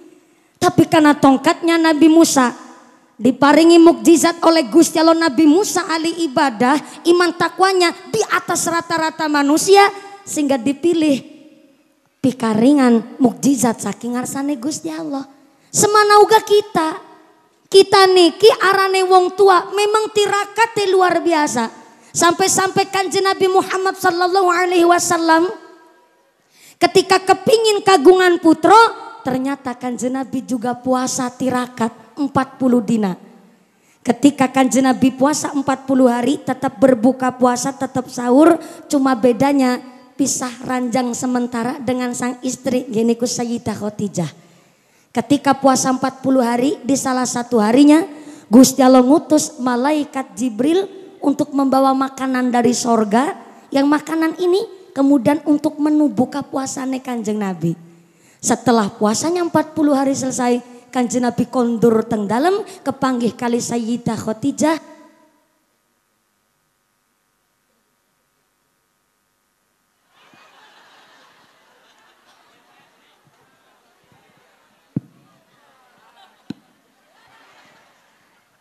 Tapi karena tongkatnya Nabi Musa diparingi mukjizat oleh Gusti Allah, Nabi Musa ahli ibadah, iman takwanya di atas rata-rata manusia sehingga dipilih pikaringan mukjizat saking ngarsane Gusti Allah. Semana uga kita niki arane wong tua memang tirakate luar biasa. Sampai-sampai Kanjeng Nabi Muhammad sallallahu alaihi wasallam ketika kepingin kagungan putra, ternyata Kanjeng Nabi juga puasa tirakat 40 dina. Ketika Kanjeng Nabi puasa 40 hari tetap berbuka puasa, tetap sahur, cuma bedanya pisah ranjang sementara dengan sang istri geniku Sayyidah Khadijah. Ketika puasa 40 hari di salah satu harinya Gusti Allah ngutus malaikat Jibril untuk membawa makanan dari sorga, yang makanan ini kemudian untuk menu buka puasane Kanjeng Nabi. Setelah puasanya 40 hari selesai, Kanjeng Nabi kondur teng dalem kepanggih kali Sayyidah Khadijah.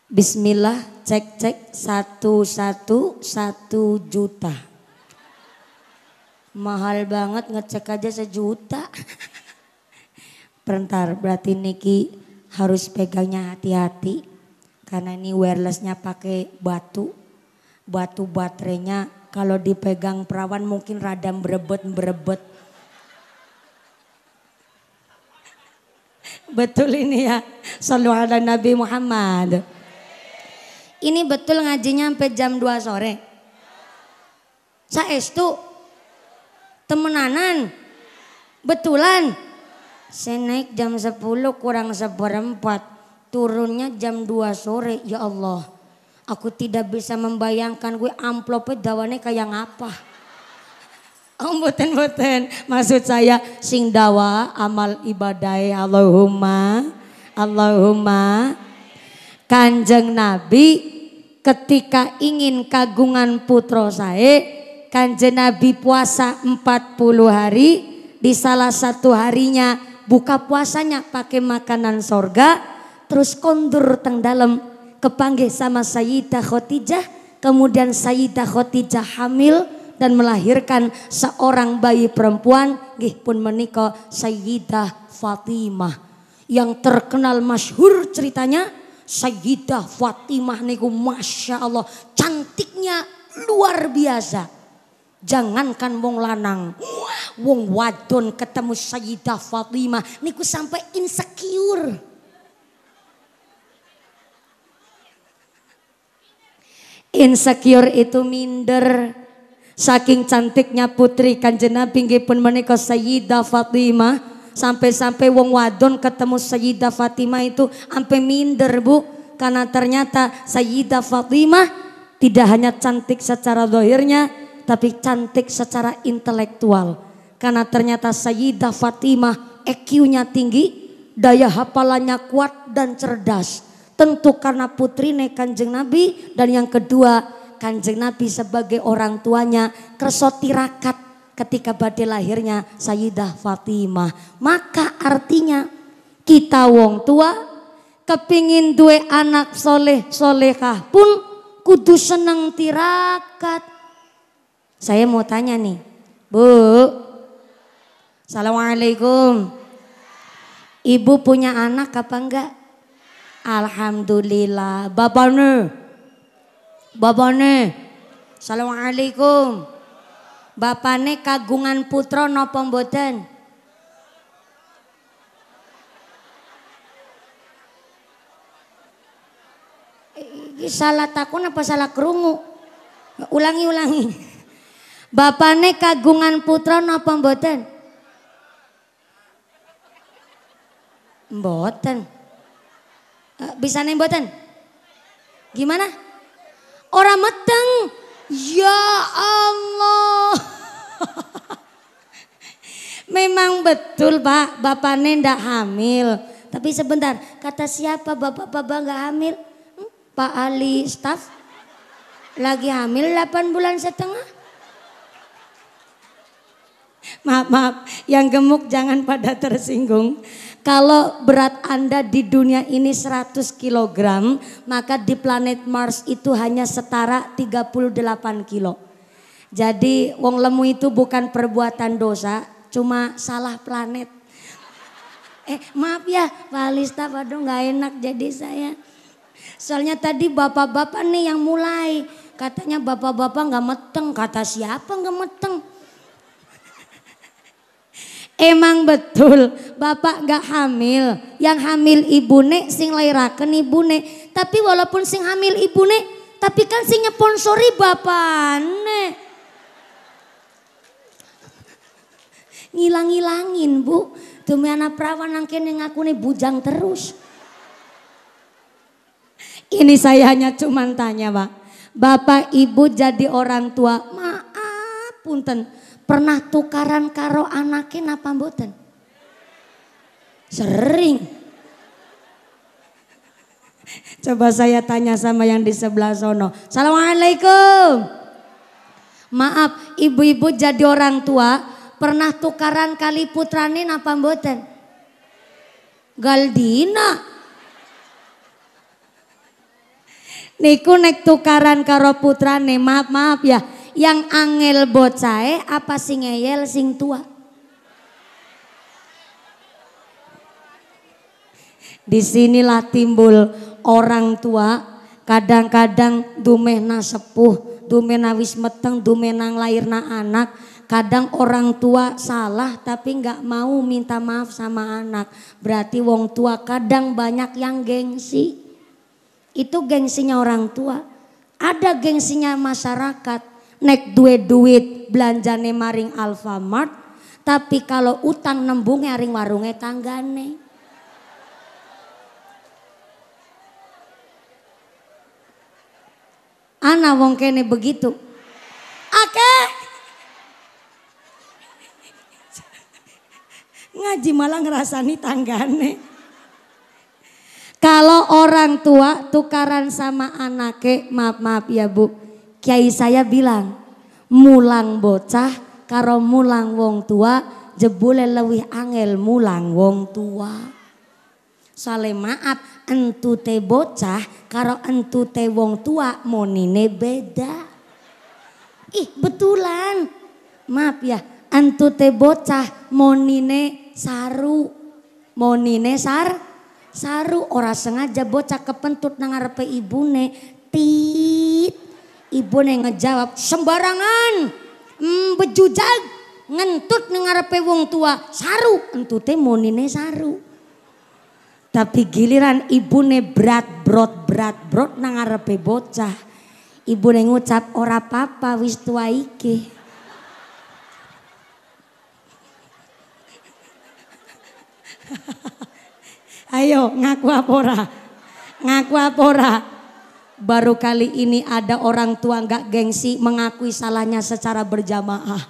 Bismillah, cek 1 juta. Mahal banget ngecek aja 1 juta. Bentar, berarti niki harus pegangnya hati-hati karena ini wirelessnya pakai batu baterainya kalau dipegang perawan mungkin rada berebet. Betul ini ya, shallu ala Nabi Muhammad. Ini betul ngajinya sampai jam 2 sore. Saestu temenanan betulan. Saya naik jam 10 kurang 1/4, turunnya jam 2 sore. Ya Allah, aku tidak bisa membayangkan gue amplopnya dawane kayak ngapa. Oh boten, maksud saya sing dawa amal ibadah. Allahumma. Kanjeng Nabi ketika ingin kagungan putra saya, Kanjeng Nabi puasa 40 hari, di salah satu harinya buka puasanya pakai makanan sorga, terus kondur teng dalem kepanggih sama Sayyidah Khadijah, kemudian Sayyidah Khadijah hamil dan melahirkan seorang bayi perempuan, nggih pun menika Sayyidah Fatimah. Yang terkenal masyhur ceritanya Sayyidah Fatimah niku Masya Allah cantiknya luar biasa. Jangankan wong lanang, wong wadon ketemu Sayyidah Fatimah niku sampai insecure. Insecure itu minder. Saking cantiknya putri Kanjeng Nabi nggih pun menika Sayyidah Fatimah, sampai-sampai wong wadon ketemu Sayyidah Fatimah itu sampai minder, Bu, karena ternyata Sayyidah Fatimah tidak hanya cantik secara zahirnya tapi cantik secara intelektual. Karena ternyata Sayyidah Fatimah EQ-nya tinggi, daya hafalannya kuat dan cerdas. Tentu karena putrine Kanjeng Nabi, dan yang kedua Kanjeng Nabi sebagai orang tuanya kerso tirakat ketika badai lahirnya Sayyidah Fatimah. Maka artinya kita wong tua kepingin duwe anak soleh solehah pun kudu seneng tirakat. Saya mau tanya nih, Bu. Assalamualaikum. Ibu punya anak apa enggak? Alhamdulillah. Bapaknya. Assalamualaikum. Bapaknya kagungan putra napa mboten? Iki salah takun apa salah krungu? Ulangi. Bapaknya kagungan putra napa mboten? Mboten. Bisa nih mboten? Gimana? Orang meteng. Ya Allah. Memang betul Pak, bapaknya ndak hamil. Tapi sebentar, kata siapa bapak nggak hamil? Pak Ali staf lagi hamil 8 bulan setengah. Maaf, yang gemuk jangan pada tersinggung. Kalau berat Anda di dunia ini 100 kg, maka di planet Mars itu hanya setara 38 kilo. Jadi wong lemu itu bukan perbuatan dosa, cuma salah planet. Maaf ya Pak Alista, waduh gak enak jadi saya. Soalnya tadi bapak-bapak nih yang mulai. Katanya bapak-bapak gak meteng, kata siapa gak meteng? Emang betul bapak gak hamil, yang hamil ibune sing lairaken ibune. Tapi walaupun sing hamil ibune, tapi kan sing nyeponsori bapakne. Ngilang-ngilangin Bu, demi anak perawan nangkene ngakune bujang terus. Ini saya hanya cuman tanya Pak, bapak ibu jadi orang tua, maaf punten. Pernah tukaran karo anaknya napa mboten? Sering. Coba saya tanya sama yang di sebelah sono. Assalamualaikum. Maaf, ibu-ibu jadi orang tua pernah tukaran kali putrane napa mboten? Galdina. Niku nek tukaran karo putrane, maaf ya. Yang angel bocahe apa sing ngeyel sing tua? Disinilah timbul orang tua kadang-kadang dumehna sepuh, dumehna wis meteng, dumehna nglairna anak. Kadang orang tua salah tapi nggak mau minta maaf sama anak. Berarti wong tua kadang banyak yang gengsi. Itu gengsinya orang tua. Ada gengsinya masyarakat. Nek duit belanjane maring Alfamart, tapi kalau utang nembungnya ring warunge tanggane. Ana wong kene begitu. Akeh. Ngaji malah ngerasani tanggane. Kalau orang tua tukaran sama anake, maaf ya Bu. Kiai saya bilang, mulang bocah karo mulang wong tua jebule lewih angel mulang wong tua. Soale maaf, entute bocah karo entute wong tua monine beda. Ih betulan, maaf ya, entute bocah monine saru. Monine saru, ora sengaja bocah kepentut nang ngarepe ibune. Tit. Ibu yang ngejawab sembarangan, bejujag, ngentut ngarepe wong tua, saru, entute monine saru. Tapi giliran ibune berat brot nang ngarepe bocah, ibune ngucap ora apa-apa wis tua iki. Ayo ngaku apa ora? Ngaku apa ora? Baru kali ini ada orang tua nggak gengsi mengakui salahnya secara berjamaah.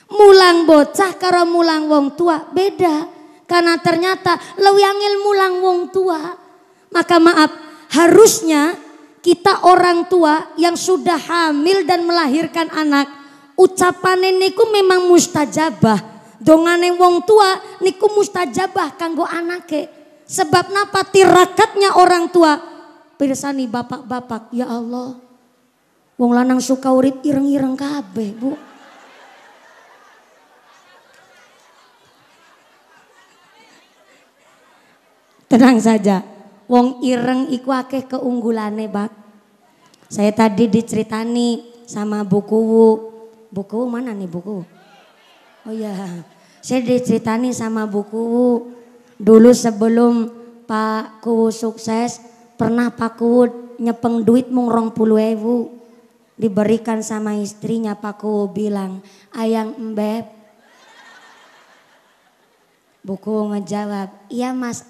Mulang bocah karo mulang wong tua beda. Karena ternyata leuwih angel mulang wong tua. Maka maaf, harusnya kita orang tua yang sudah hamil dan melahirkan anak ucapane niku memang mustajabah. Dongane wong tua niku mustajabah kanggo anake. Sebab napa tirakatnya orang tua. Pirsani bapak-bapak, ya Allah. Wong lanang suka urip ireng-ireng kabeh, Bu. Tenang saja. Wong ireng iku akeh keunggulane, Bak. Saya tadi diceritani sama buku mana nih buku? Oh iya, saya diceritani sama buku dulu sebelum Pak Kuwu sukses pernah Pak Kuwu nyepeng duit mung 20.000 diberikan sama istrinya. Pak Kuwu bilang, ayang embeb. Buku ngejawab, iya Mas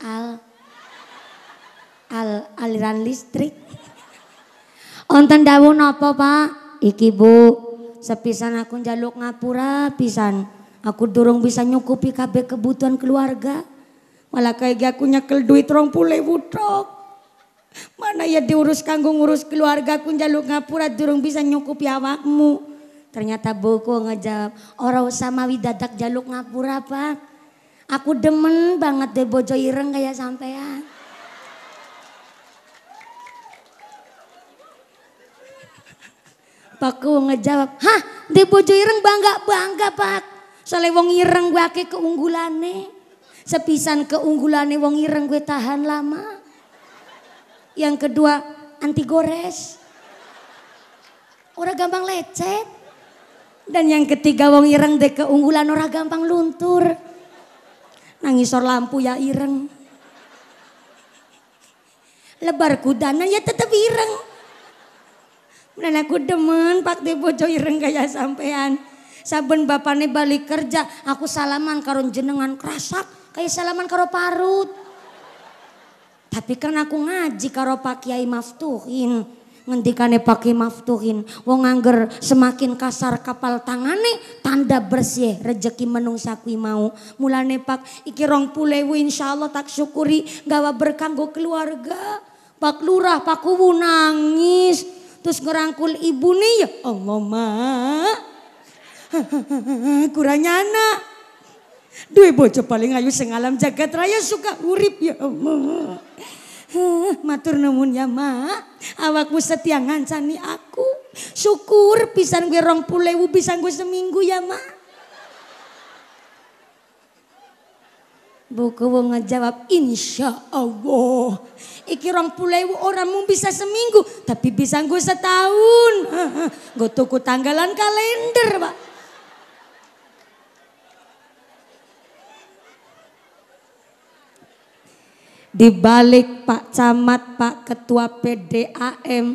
aliran listrik. Onten dawuh napa Pak? Iki Bu, sepisan aku njaluk ngapura pisan. Aku durung bisa nyukupi kabeh kebutuhan keluarga. Malah kayak aku nyekel duit 20.000 tok. Mana ya diurus kanggo ngurus keluarga, aku njaluk ngapura durung bisa nyukupi awakmu. Ternyata buku ngejawab, ora usah mawi dadak jaluk ngapura Pak. Aku demen banget deh bojo ireng kayak sampean. Pak Kuwu ngejawab, hah deh bojo ireng bangga Pak. Soalnya wong ireng gue ake keunggulane. Sepisan keunggulane wong ireng gue tahan lama. Yang kedua anti gores. Orang gampang lecet. Dan yang ketiga wong ireng deh keunggulan orang gampang luntur. Nangisor lampu ya ireng. Lebar kudana ya tetap ireng. Dan aku demen pak de bojo ireng kaya sampean. Saben bapane balik kerja aku salaman karo jenengan kerasak kayak salaman karo parut. Tapi kan aku ngaji karo Pak Kiai Maftuhin. Ngendikane Pak Kiai Maftuhin, wong angger semakin kasar kapal tangane tanda bersih rezeki menungsa kuwi mau. Mulane Pak iki 20.000 insyaallah tak syukuri gawa berkanggo keluarga. Pak Lurah Pak Kuwu nangis. Terus ngerangkul ibu nih, ya Allah mak. Kurang nyana. Dua bojo paling ayu sengalam jagat raya suka urip ya Allah. Matur nuwun ya mak. Awakmu setia ngancani aku. Syukur pisan gue 20.000 bisa gue seminggu ya mak. Buku ngejawab insya Allah. Iki 20.000 orang mau bisa seminggu. Tapi bisa gue setahun. Gue tuku tanggalan kalender Pak. Di balik Pak Camat, Pak Ketua PDAM,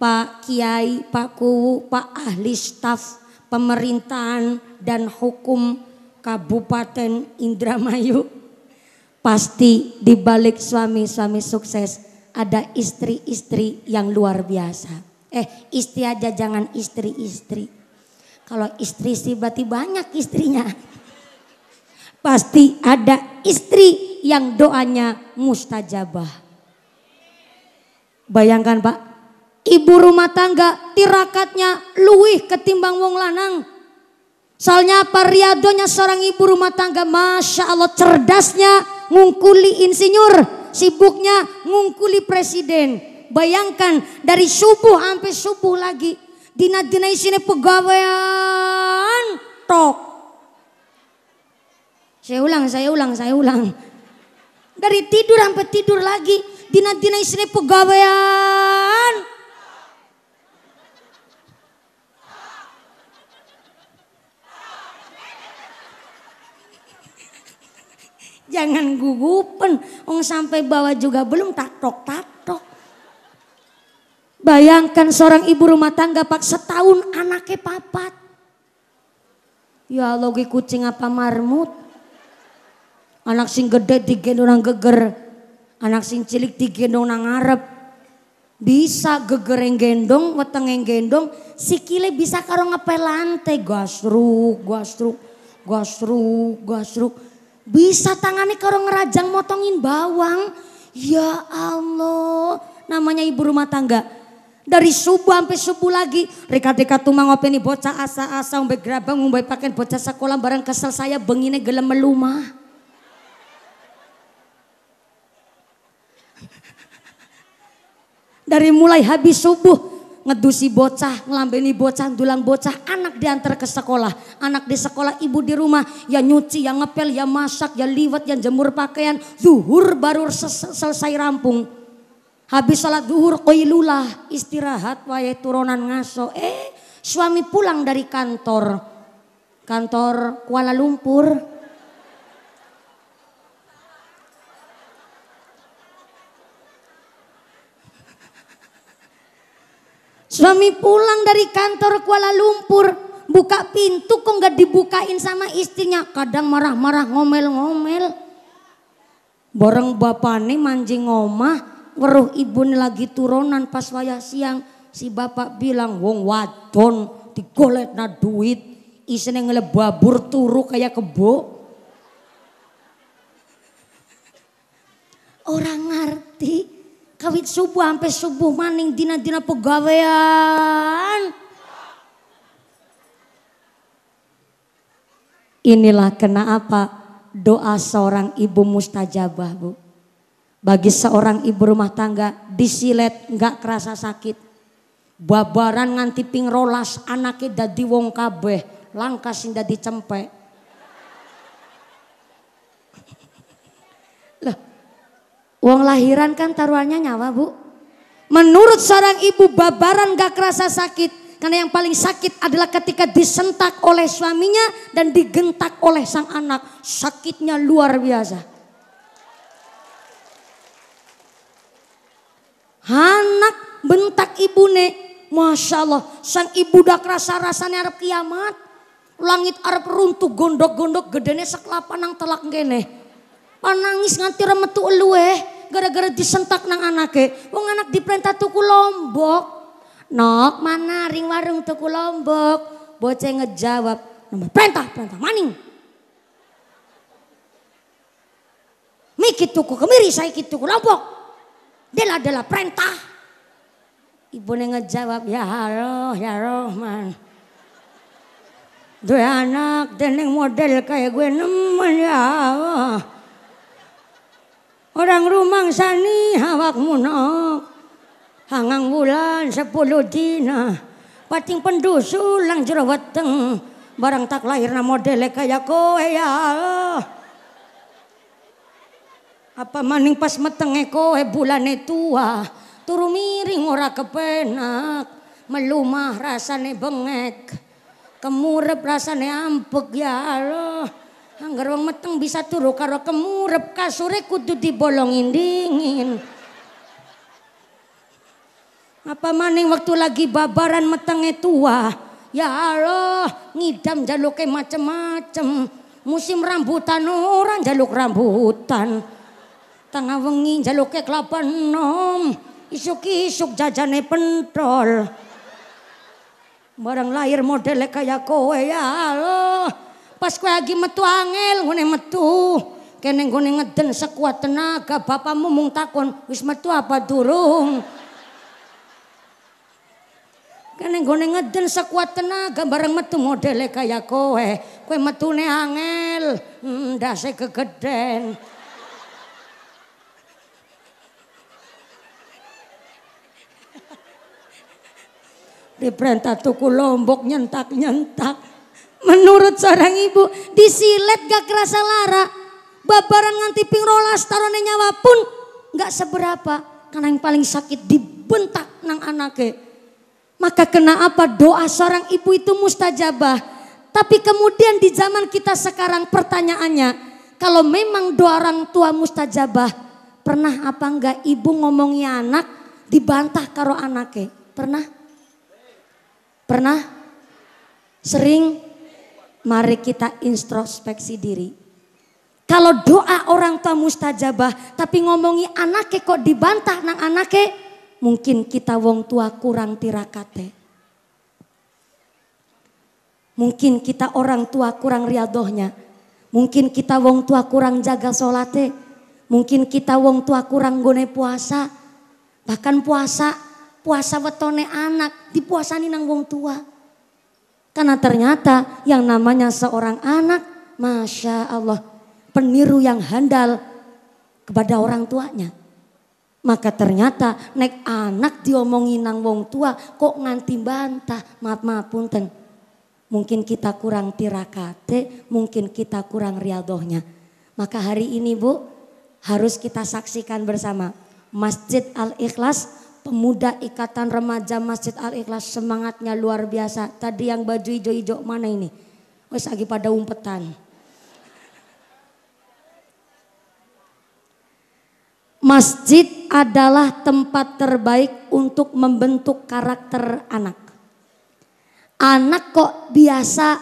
Pak Kiai, Pak Kuwu, Pak Ahli Staf Pemerintahan dan Hukum Kabupaten Indramayu. Pasti di balik suami-suami sukses ada istri-istri yang luar biasa. Istri aja jangan istri-istri. Kalau istri sih berarti banyak istrinya. Pasti ada istri yang doanya mustajabah. Bayangkan Pak, ibu rumah tangga tirakatnya luwih ketimbang wong lanang. Soalnya apa riadonya seorang ibu rumah tangga, Masya Allah cerdasnya ngungkuli insinyur, sibuknya ngungkuli presiden. Bayangkan dari subuh sampai subuh lagi, dina-dina isine pegawaian tok. Saya ulang. Dari tidur sampai tidur lagi, dina-dina isine pegawaian. Jangan gugupen, sampai bawah juga belum taktok. Bayangkan seorang ibu rumah tangga Pak setahun anaknya papat. Ya Allah kucing apa marmut. Anak sing gede digendong nang geger. Anak sing cilik digendong nang ngarep. Bisa geger yang gendong, weteng yang gendong. Sikile bisa karo ngepel lantai. Gasruk. Bisa tangannya karo ngerajang motongin bawang. Ya Allah. Namanya ibu rumah tangga. Dari subuh sampai subuh lagi. Reka-reka tumang ngopeni bocah asa-asa umbe gerabang umbe pakaian bocah sekolah barang kesel saya bengine gelem melumah. Dari mulai habis subuh ngedusi bocah, ngelambeni bocah, dulang bocah, anak diantar ke sekolah. Anak di sekolah, ibu di rumah, ya nyuci, ya ngepel, ya masak, ya liwet, ya jemur pakaian. Zuhur baru selesai rampung. Habis salat zuhur qailulah, istirahat wae turunan ngaso. Suami pulang dari kantor Kuala Lumpur. Suami pulang dari kantor Kuala Lumpur, buka pintu kok nggak dibukain sama istrinya. Kadang marah-marah ngomel-ngomel. Bareng bapane manjing omah, weruh ibune lagi turunan pas wayah siang. Si bapak bilang, wong wadon digoletna duit, isine ngelebabur turu kayak kebo. Orang ngerti. Kawit subuh sampai subuh maning dina-dina pegawean. Inilah kenapa doa seorang ibu mustajabah, Bu. Bagi seorang ibu rumah tangga disilet nggak kerasa sakit. Babaran nganti ping rolas anaknya dadi wong kabeh, langka sing dadi cempek. Lah, wong lahiran kan taruhannya nyawa, Bu. Menurut seorang ibu babaran gak kerasa sakit. Karena yang paling sakit adalah ketika disentak oleh suaminya dan digentak oleh sang anak. Sakitnya luar biasa. Anak bentak ibune. Masya Allah. Sang ibu udah kerasa rasanya arep kiamat. Langit arep runtuh gondok-gondok gedene seklapan nang telak ngene. Nangis nganti remetu eluwe gara-gara disentak nang anake. Wong anak diperintah tuku lombok. Nok mana ring warung tuku lombok. Bocah ngejawab, perintah maning. Mikit tuku kemiri saya tuku lombok. Dia adalah perintah. Ibu ngejawab, ya Rohman. Dua anak deneng model kayak gue nemen ya Allah. Orang rumang sani hawak munok. Hangang bulan 10 dina. Pating pendusul lang jero weteng. Barang tak lahirna modele kaya kowe ya Allah. Apa maning pas metenge kowe bulane tua. Turu miring ora kepenak. Melumah rasane bengek. Kemurep rasane ampek ya Allah. Angger wong meteng bisa turu karo kemurep kasure kudu dibolongin dingin. Apa maning waktu lagi babaran metenge tua. Ya Allah, ngidam jaluke macem-macem. Musim rambutan orang jaluk rambutan. Tengah wengi jaluke kelapa enom. Isuk-isuk jajane pentol. Barang lahir modele kayak kowe ya Allah. Pas kowe lagi metu angel ngene metu. Kene nggone ngeden sekuat tenaga bapakmu mung takon wis metu apa durung. Kene nggone ngeden sekuat tenaga bareng metu modele kaya kowe. Kowe metune angel, ndase kegeden. Diperintah tuku lombok nyentak-nyentak. Menurut seorang ibu disilet gak kerasa lara. Babaran nganti ping rolas tarone nyawa pun gak seberapa. Karena yang paling sakit dibentak nang anake. Maka kenapa doa seorang ibu itu mustajabah. Tapi kemudian di zaman kita sekarang pertanyaannya. Kalau memang doa orang tua mustajabah. Pernah apa enggak ibu ngomongi anak dibantah karo anake? Pernah? Pernah? Sering? Mari kita introspeksi diri. Kalau doa orang tua mustajabah tapi ngomongi anake kok dibantah nang anake, mungkin kita wong tua kurang tirakate. Mungkin kita orang tua kurang riadohnya. Mungkin kita wong tua kurang jaga solate. Mungkin kita wong tua kurang gone puasa. Bahkan puasa puasa wetone anak dipuasani nang wong tua. Karena ternyata yang namanya seorang anak, Masya Allah, peniru yang handal kepada orang tuanya. Maka ternyata nek anak diomongin nang wong tua kok nganti bantah, maaf punten. Mungkin kita kurang tirakate, mungkin kita kurang riadohnya. Maka hari ini Bu, harus kita saksikan bersama. Masjid Al-Ikhlas, pemuda Ikatan Remaja Masjid Al-Ikhlas, semangatnya luar biasa. Tadi yang baju hijau-hijau mana ini? Wes lagi pada umpetan. Masjid adalah tempat terbaik untuk membentuk karakter anak. Anak kok biasa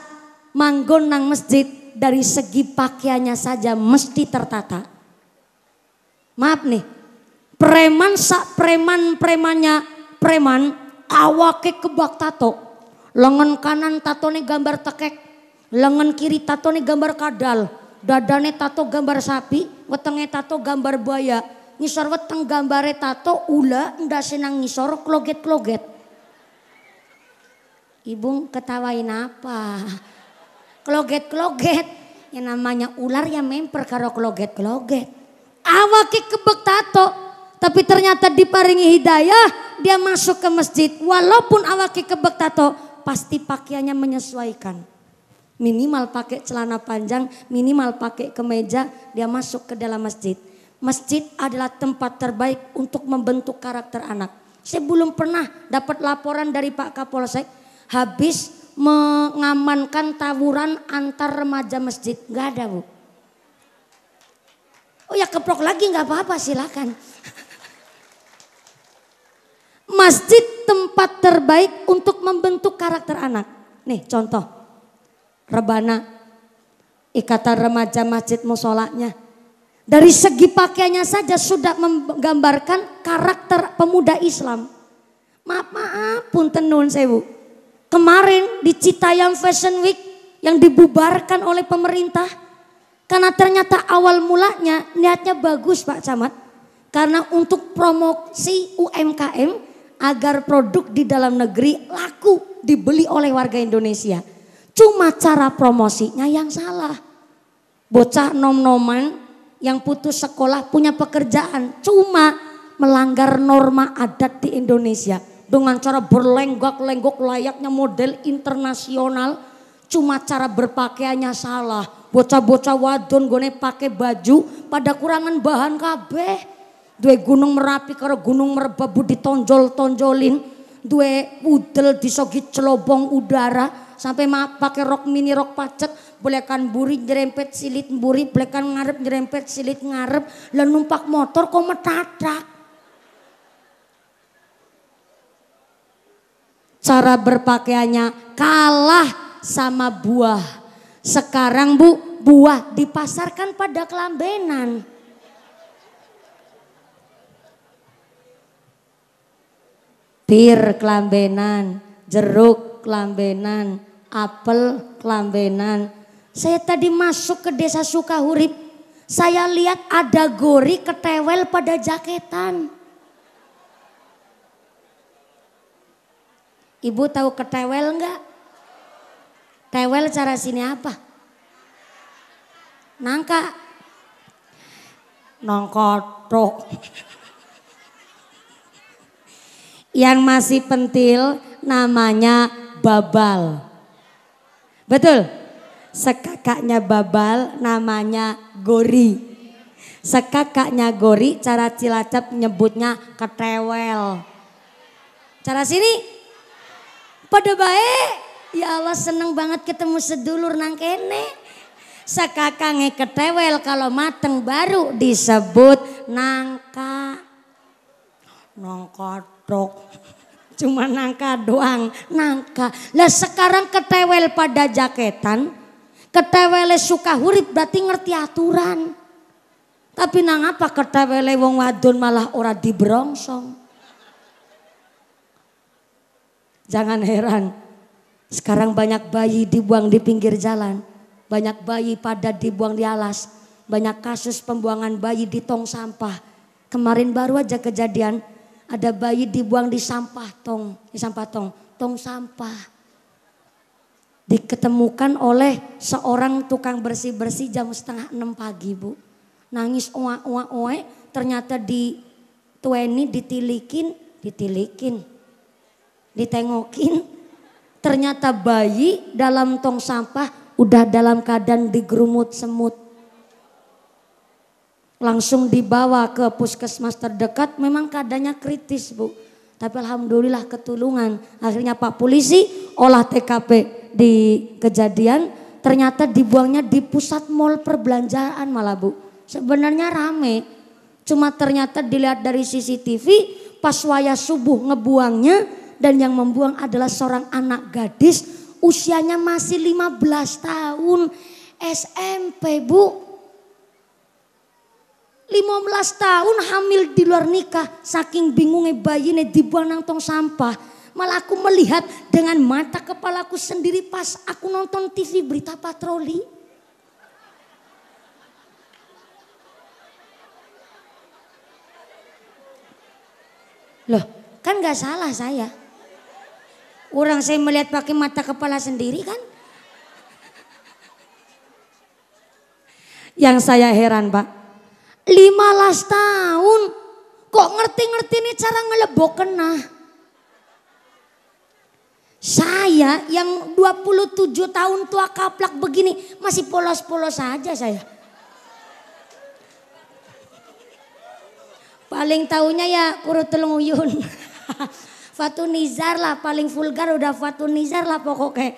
manggon nang masjid, dari segi pakaiannya saja mesti tertata. Maaf nih, preman sak preman-premannya preman awake kebak tato. Lengan kanan tatone gambar tekek, lengan kiri tatone gambar kadal, dadane tato gambar sapi, wetenge tato gambar buaya, ngisor weteng gambare tato ula ndase nang ngisor kloget-kloget. Ibu ketawain apa? Kloget-kloget. Yang namanya ular yang memper karo kloget-kloget. Awake kebek tato. Tapi ternyata diparingi hidayah. Dia masuk ke masjid. Walaupun awake kebek tato. Pasti pakaiannya menyesuaikan. Minimal pakai celana panjang. Minimal pakai kemeja. Dia masuk ke dalam masjid. Masjid adalah tempat terbaik untuk membentuk karakter anak. Saya belum pernah dapat laporan dari Pak Kapolsek. Habis mengamankan tawuran antar remaja masjid. Gak ada Bu. Oh ya keprok lagi gak apa-apa silakan. Masjid tempat terbaik untuk membentuk karakter anak. Nih contoh. Rebana. Ikatan Remaja Masjid Musolanya. Dari segi pakaiannya saja sudah menggambarkan karakter pemuda Islam. Maaf punten nuwun sewu. Kemarin di Citayam Fashion Week yang dibubarkan oleh pemerintah. Karena ternyata awal mulanya niatnya bagus Pak Camat. Karena untuk promosi UMKM agar produk di dalam negeri laku dibeli oleh warga Indonesia. Cuma cara promosinya yang salah. Bocah nom-noman yang putus sekolah punya pekerjaan. Cuma melanggar norma adat di Indonesia. Dengan cara berlenggak-lenggok layaknya model internasional. Cuma cara berpakaiannya salah. Bocah-bocah wadon gone pakai baju pada kurangan bahan kabeh. Dua gunung Merapi karo gunung Merbabu ditonjol-tonjolin. Dua udel disogi celobong udara. Sampai pakai rok mini rok pacet. Bolekan buri nyerempet silit buri. Bolekan ngarep nyerempet silit ngarep. Lah numpak motor kok metadak. Cara berpakaiannya kalah sama buah. Sekarang Bu, buah dipasarkan pada kelambenan. Bir kelambenan, jeruk kelambenan, apel kelambenan. Saya tadi masuk ke desa Sukahurip. Saya lihat ada gori ketewel pada jaketan. Ibu tahu ketewel enggak? Tewel cara sini apa? Nangka. Nongkotrok. Yang masih pentil namanya babal. Betul? Sekakaknya babal namanya gori. Sekakaknya gori cara Cilacap nyebutnya ketewel. Cara sini? Pada baik, ya Allah seneng banget ketemu sedulur nang kene. Sakakange ketewel kalau mateng baru disebut nangka. Nangka trok. Cuma nangka doang, nangka. Lah sekarang ketewel pada jaketan, ketewele Sukahurip berarti ngerti aturan. Tapi nang apa ketewele wong wadon malah ora dibrongsong. Jangan heran, sekarang banyak bayi dibuang di pinggir jalan. Banyak bayi pada dibuang di alas. Banyak kasus pembuangan bayi di tong sampah. Kemarin baru aja kejadian, Ada bayi dibuang di sampah tong sampah. Diketemukan oleh seorang tukang bersih-bersih jam 5:30 pagi, Bu. Nangis oe, ternyata ditengokin. Ternyata bayi dalam tong sampah udah dalam keadaan digerumut semut. Langsung dibawa ke puskesmas terdekat, memang keadaannya kritis, Bu. Tapi alhamdulillah ketulungan. Akhirnya Pak Polisi olah TKP di kejadian, ternyata dibuangnya di pusat mall perbelanjaan malah, Bu. Sebenarnya rame, cuma ternyata dilihat dari CCTV pas waya subuh ngebuangnya, dan yang membuang adalah seorang anak gadis usianya masih 15 tahun SMP, Bu. 15 tahun hamil di luar nikah, saking bingungnya bayinya dibuang nang tong sampah. Malah aku melihat dengan mata kepalaku sendiri pas aku nonton TV berita patroli. Loh, kan gak salah saya. Orang saya melihat pakai mata kepala sendiri kan. Yang saya heran, Pak. 15 tahun kok ngerti-ngerti nih cara ngelebok kena. Saya yang 27 tahun tua kaplak begini masih polos-polos saja saya. Paling taunya ya kurut telung uyun. Fatun Nizar lah, paling vulgar udah Fatun Nizar lah pokoknya.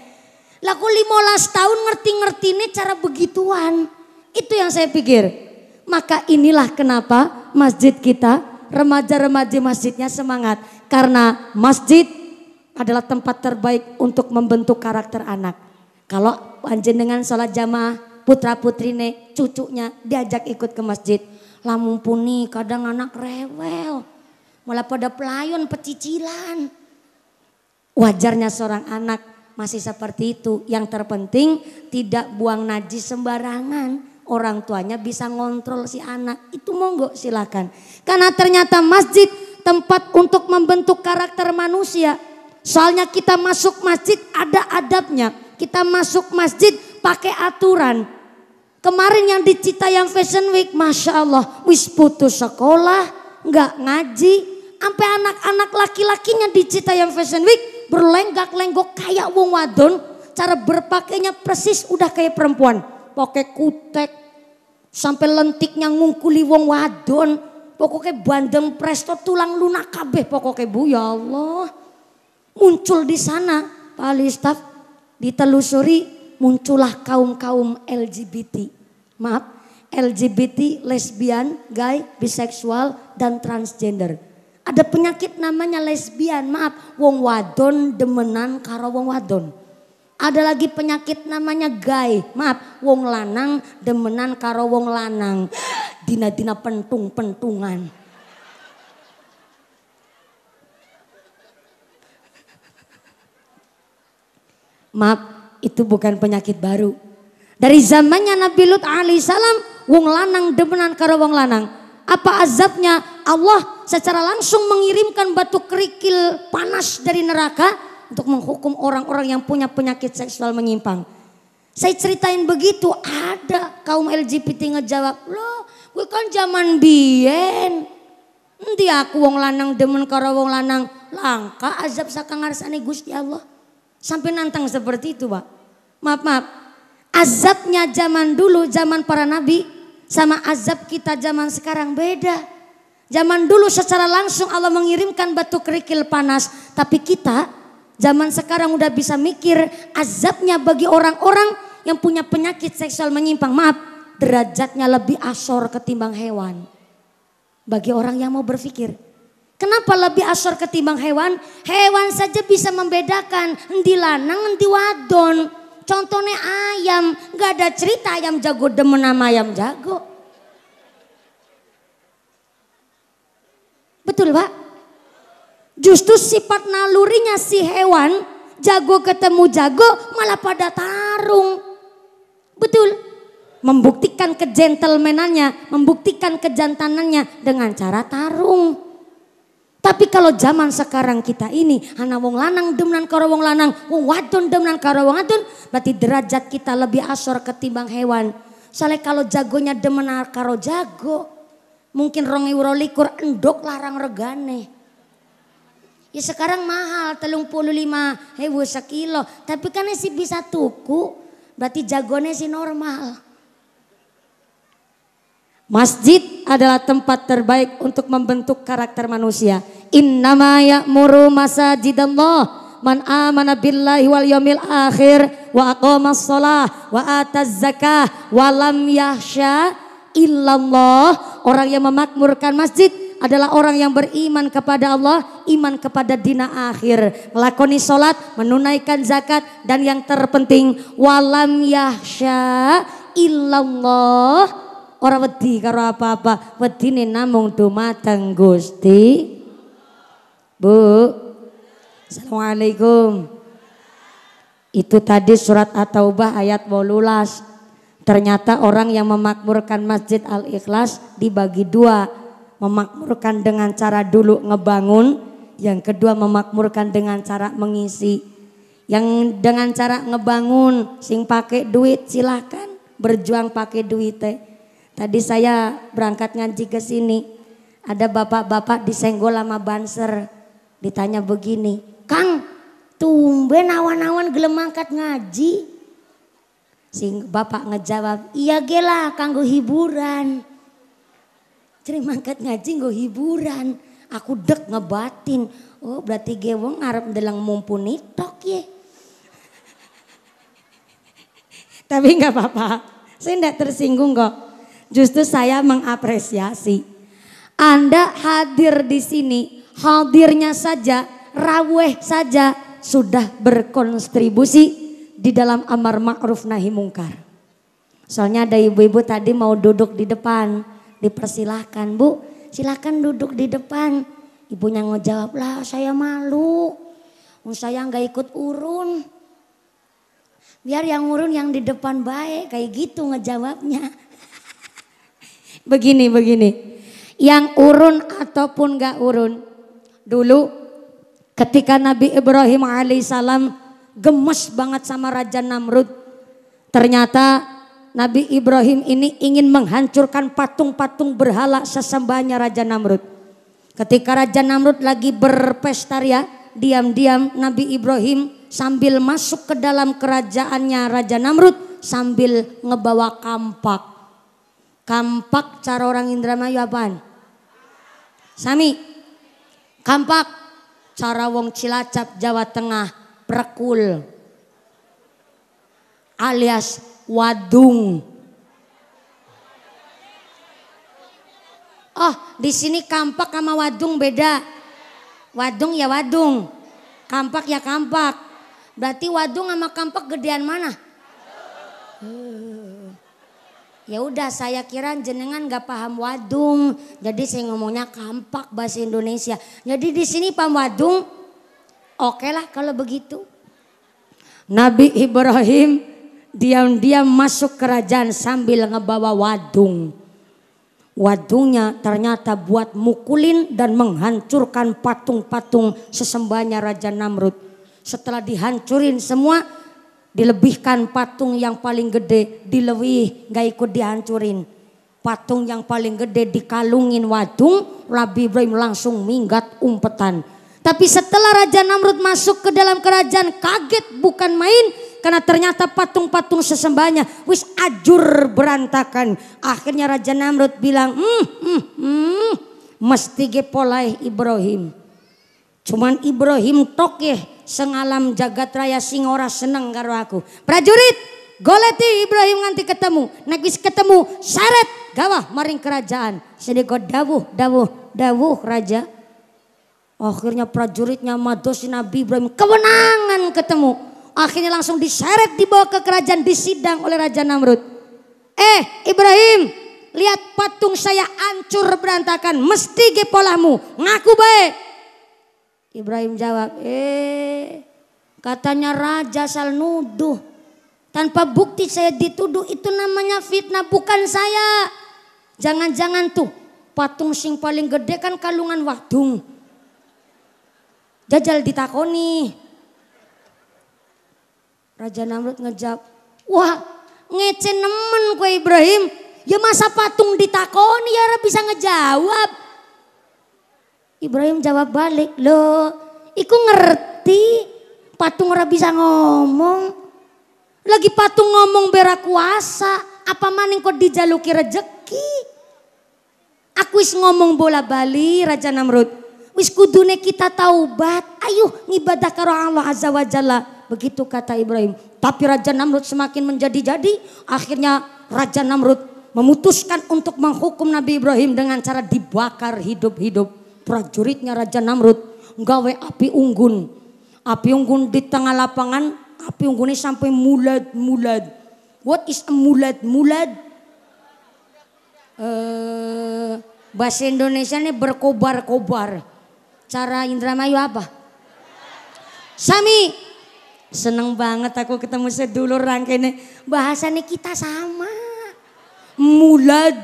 Laku 15 tahun ngerti-ngerti nih cara begituan. Itu yang saya pikir. Maka inilah kenapa masjid kita, remaja-remaja masjidnya semangat. Karena masjid adalah tempat terbaik untuk membentuk karakter anak. Kalau panjenengan sholat jamaah, putra putrine, cucunya diajak ikut ke masjid. Lamun puni kadang anak rewel, malah pada pelayon pecicilan. Wajarnya seorang anak masih seperti itu. Yang terpenting tidak buang najis sembarangan. Orang tuanya bisa ngontrol si anak, itu monggo silakan. Karena ternyata masjid tempat untuk membentuk karakter manusia. Soalnya kita masuk masjid ada adabnya. Kita masuk masjid pakai aturan. Kemarin yang di Citayam Fashion Week, Masya Allah, wis putus sekolah, nggak ngaji. Sampai anak-anak laki-lakinya di Citayam Fashion Week berlenggak-lenggok kayak wong wadon. Cara berpakainya persis udah kayak perempuan. Pakai kutek, sampai lentiknya ngungkuli wong wadon. Pokoknya bandeng presto tulang lunak kabeh pokoknya, Bu, ya Allah. Muncul di sana Pak Ali Staf, ditelusuri muncullah kaum-kaum LGBT. Maaf, LGBT, lesbian, gay, biseksual, dan transgender. Ada penyakit namanya lesbian, maaf, wong wadon demenan karo wong wadon. Ada lagi penyakit namanya gay, maaf, wong lanang demenan karo wong lanang. Dina-dina pentung-pentungan. Maaf, itu bukan penyakit baru. Dari zamannya Nabi Lut alaihissalam, wong lanang demenan karo wong lanang. Apa azabnya? Allah secara langsung mengirimkan batu kerikil panas dari neraka untuk menghukum orang-orang yang punya penyakit seksual menyimpang. Saya ceritain begitu, ada kaum LGBT ngejawab, loh gue kan zaman biyen. Nanti aku wong lanang demen karo wong lanang, langka azab sakang ngarsane Gusti Allah. Sampai nantang seperti itu, Pak. Maaf. Azabnya zaman dulu, zaman para nabi, sama azab kita zaman sekarang beda. Zaman dulu secara langsung Allah mengirimkan batu kerikil panas. Tapi kita zaman sekarang udah bisa mikir azabnya bagi orang-orang yang punya penyakit seksual menyimpang. Maaf, derajatnya lebih asor ketimbang hewan. Bagi orang yang mau berpikir. Kenapa lebih asor ketimbang hewan? Hewan saja bisa membedakan endi lanang endi wadon. Contohnya ayam, gak ada cerita ayam jago demen sama ayam jago. Betul, Pak? Justru sifat nalurinya si hewan, jago ketemu jago malah pada tarung. Betul. Membuktikan kegentlemanan, membuktikan kejantanannya dengan cara tarung. Tapi kalau zaman sekarang kita ini, ana wong lanang demenan karo wong lanang, wong wadon demenan karo wong wadon, berarti derajat kita lebih asor ketimbang hewan. Soalnya kalau jagonya demenan karo jago, mungkin 2022 endok larang regane. Ya sekarang mahal 35.000 sekilo, tapi kan sih bisa tuku, berarti jagone sih normal. Masjid adalah tempat terbaik untuk membentuk karakter manusia. Innama ya'muru masajidallah man amana billahi wal yaumil akhir wa aqamas shalah wa ataz zakah wa lam yahsya illallah. Orang yang memakmurkan masjid adalah orang yang beriman kepada Allah, iman kepada dina akhir, melakoni salat, menunaikan zakat, dan yang terpenting walam yahsya illallah. Orang wedi karo apa-apa, wedine namung dumateng Gusti. Bu, Assalamualaikum. Itu tadi surat At-Taubah ayat 18. Ternyata orang yang memakmurkan Masjid Al-Ikhlas dibagi dua. Memakmurkan dengan cara dulu ngebangun, yang kedua memakmurkan dengan cara mengisi. Yang dengan cara ngebangun, sing pakai duit silakan berjuang pakai duit teh. Tadi saya berangkat ngaji ke sini, ada bapak-bapak disenggol sama banser, ditanya begini, Kang, tumben awan-awan gelem angkat ngaji. Sing bapak ngejawab, iya gelah kanggo hiburan. Jadi mangkat ngaji nggo hiburan. Aku dek ngebatin, oh berarti gewong ngarep ndelang mumpuni tok ye. Tapi nggak apa-apa, saya tidak tersinggung kok. Justru saya mengapresiasi Anda hadir di sini, hadirnya saja, raweh saja sudah berkontribusi di dalam amar ma'ruf nahi mungkar. Soalnya ada ibu-ibu tadi mau duduk di depan, dipersilahkan, Bu, silakan duduk di depan. Ibunya ngejawab, lah saya malu, saya nggak ikut urun. Biar yang urun yang di depan baik, kayak gitu ngejawabnya. Begini, yang urun ataupun gak urun, dulu ketika Nabi Ibrahim alaihissalam gemes banget sama Raja Namrud, ternyata Nabi Ibrahim ini ingin menghancurkan patung-patung berhala sesembahnya Raja Namrud. Ketika Raja Namrud lagi berpesta ria, diam-diam Nabi Ibrahim sambil masuk ke dalam kerajaannya Raja Namrud sambil ngebawa kampak. Kampak cara orang Indramayu apaan? Sami. Kampak cara wong Cilacap Jawa Tengah prekul alias wadung. Oh, di sini kampak sama wadung beda. Wadung ya wadung, kampak ya kampak. Berarti wadung sama kampak gedean mana? Ya udah, saya kira jenengan gak paham wadung, jadi saya ngomongnya kampak bahasa Indonesia. Jadi di sini paham wadung, oke lah kalau begitu. Nabi Ibrahim diam-diam masuk kerajaan sambil ngebawa wadung. Wadungnya ternyata buat mukulin dan menghancurkan patung-patung sesembahnya Raja Namrud. Setelah dihancurin semua, dilebihkan patung yang paling gede, dilewih gak ikut dihancurin. Patung yang paling gede dikalungin wadung, Nabi Ibrahim langsung minggat umpetan. Tapi setelah Raja Namrud masuk ke dalam kerajaan, kaget bukan main, karena ternyata patung-patung sesembahnya wis ajur berantakan. Akhirnya Raja Namrud bilang, mesti ge polai Ibrahim. Cuman Ibrahim tokeh sengalam jagat raya sing ora seneng karo aku. Prajurit, goleti Ibrahim nganti ketemu. Nek wis ketemu, syarat gawah maring kerajaan. Sedeko dawuh raja. Akhirnya prajuritnya madosi Nabi Ibrahim, kewenangan ketemu. Akhirnya langsung diseret dibawa ke kerajaan, disidang oleh Raja Namrud. Ibrahim, lihat patung saya hancur berantakan, mesti ge polahmu, ngaku baik. Ibrahim jawab, katanya raja asal nuduh. Tanpa bukti saya dituduh, itu namanya fitnah, bukan saya. Jangan-jangan tuh patung sing paling gede kan kalungan wadung. Jajal ditakoni. Raja Namrud ngejawab, wah ngece nemen kowe Ibrahim. Ya masa patung ditakoni ya ora bisa ngejawab. Ibrahim jawab balik, loh iku ngerti patung ora bisa ngomong. Lagi patung ngomong berak kuasa, apa maning kok dijaluki rejeki. Aku wis ngomong bola bali Raja Namrud. Wis kudune kita taubat, ayo ngibadah karo Allah Azza wa Jalla. Begitu kata Ibrahim. Tapi Raja Namrud semakin menjadi-jadi. Akhirnya Raja Namrud memutuskan untuk menghukum Nabi Ibrahim dengan cara dibakar hidup-hidup. Prajuritnya Raja Namrud nggawe api unggun. Api unggun di tengah lapangan, api unggunnya sampai mulad-mulad. What is a mulad-mulad? Bahasa Indonesia ini berkobar-kobar. Cara Indramayu apa? Sami. Seneng banget aku ketemu sedulur rangkene. Bahasanya kita sama. Mulad.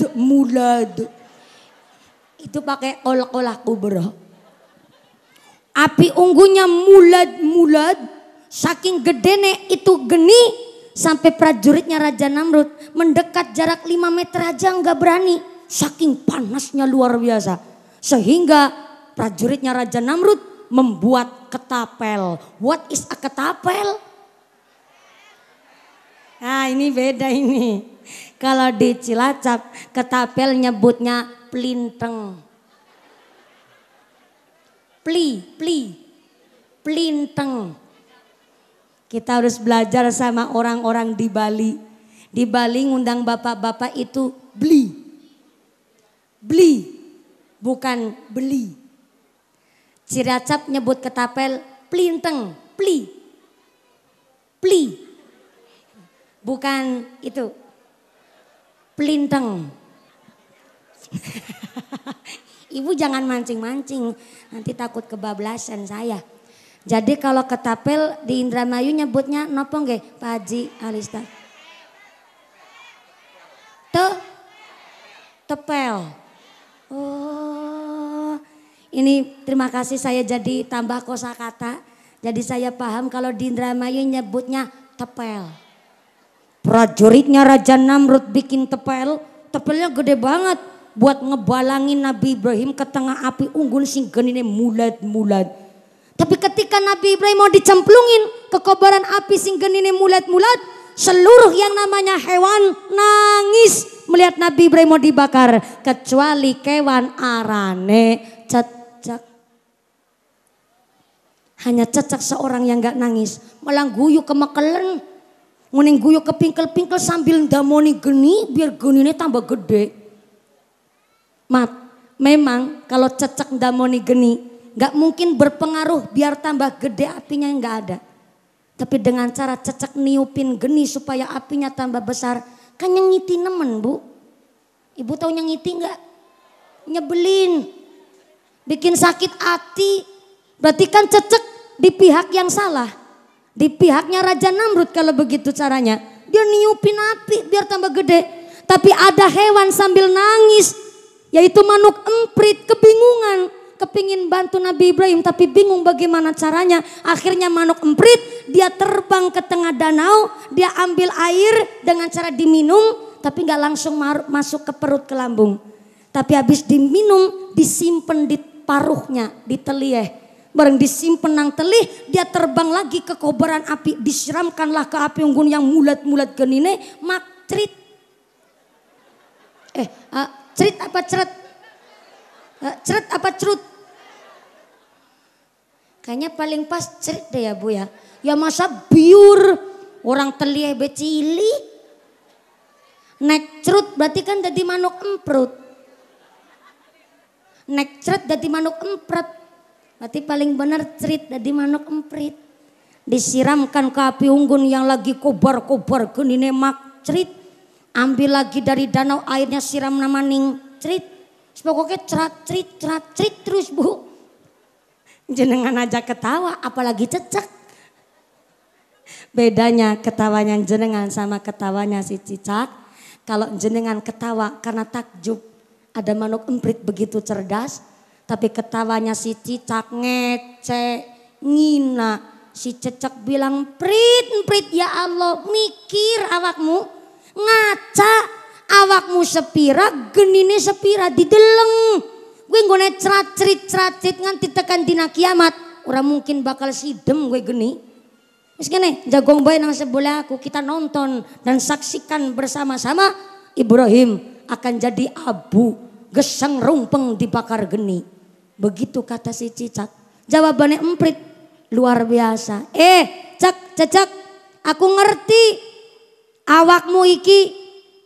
Itu pakai olak-olak kubro. Api unggunya mulad. Saking gedene itu geni. Sampai prajuritnya Raja Namrud mendekat jarak 5 meter aja nggak berani. Saking panasnya luar biasa. Sehingga prajuritnya Raja Namrud membuat ketapel. What is a ketapel? Nah ini beda ini. Kalau di Cilacap ketapel nyebutnya plinteng. Plinteng. Kita harus belajar sama orang-orang di Bali. Di Bali ngundang bapak-bapak itu beli. Bukan beli. Cilacap nyebut ketapel plinteng. Pli. Bukan itu. Plinteng. Ibu jangan mancing-mancing, nanti takut kebablasan saya. Jadi kalau ketapel di Indramayu nyebutnya nopo nggih, Pak Haji Alista? Tepel. Oh, ini terima kasih saya jadi tambah kosakata. Jadi saya paham kalau di Indramayu nyebutnya tepel. Prajuritnya Raja Namrud bikin tepel, tepelnya gede banget buat ngebalangin Nabi Ibrahim ke tengah api unggun sing genine mulad. Tapi ketika Nabi Ibrahim mau dicemplungin ke kobaran api sing genine mulad, seluruh yang namanya hewan nangis melihat Nabi Ibrahim mau dibakar, kecuali kewan arane cecek. Hanya cecek seorang yang gak nangis, malah guyu kemekelen. Nguning guyu kepingkel-pingkel sambil ndamoni geni biar genine tambah gede. Memang kalau cecek ndamoni geni gak mungkin berpengaruh biar tambah gede apinya, gak ada. Tapi dengan cara cecek niupin geni supaya apinya tambah besar, kan nyengiti nemen bu. Ibu tahu nyengiti gak? Nyebelin, bikin sakit hati. Berarti kan cecek di pihak yang salah. Di pihaknya Raja Namrud kalau begitu caranya. Dia niupin api biar tambah gede. Tapi ada hewan sambil nangis, yaitu manuk emprit, kebingungan. Kepingin bantu Nabi Ibrahim tapi bingung bagaimana caranya. Akhirnya manuk emprit dia terbang ke tengah danau. Dia ambil air dengan cara diminum. Tapi gak langsung masuk ke perut ke lambung. Tapi habis diminum disimpan di paruhnya, di telih. Bareng disimpan nang telih, dia terbang lagi ke kobaran api. Disiramkanlah ke api unggun yang mulat-mulat genine, mak cerit. Cerit apa ceret? Ceret apa cerut? Kayaknya paling pas cerit deh ya bu ya. Ya masa biur, orang telih becili. Nek cerut berarti kan jadi manuk emprut. Nek ceret jadi manuk empret. Berarti paling benar cerit dari manuk emprit. Disiramkan ke api unggun yang lagi kobar-kobar genine mak cerit. Ambil lagi dari danau airnya siram nama ning cerit. Pokoknya cerit terus bu. Jenengan aja ketawa apalagi cecek. Bedanya ketawanya jenengan sama ketawanya si cicak. Kalau jenengan ketawa karena takjub ada manuk emprit begitu cerdas. Tapi ketawanya si cicak ngece, ngina. Si Cecek bilang, prit ya Allah, mikir awakmu, ngaca awakmu sepira, genine sepira dideleng. Gue nggone ceracrit nganti tekan dina kiamat, ora mungkin bakal sidem gue geni. Wis kene jagong bae nang sebelah aku, kita nonton dan saksikan bersama-sama Ibrahim akan jadi abu, geseng rumpeng dibakar geni. Begitu kata si Cicak. Jawabannya emprit, luar biasa. Cecek, aku ngerti awakmu iki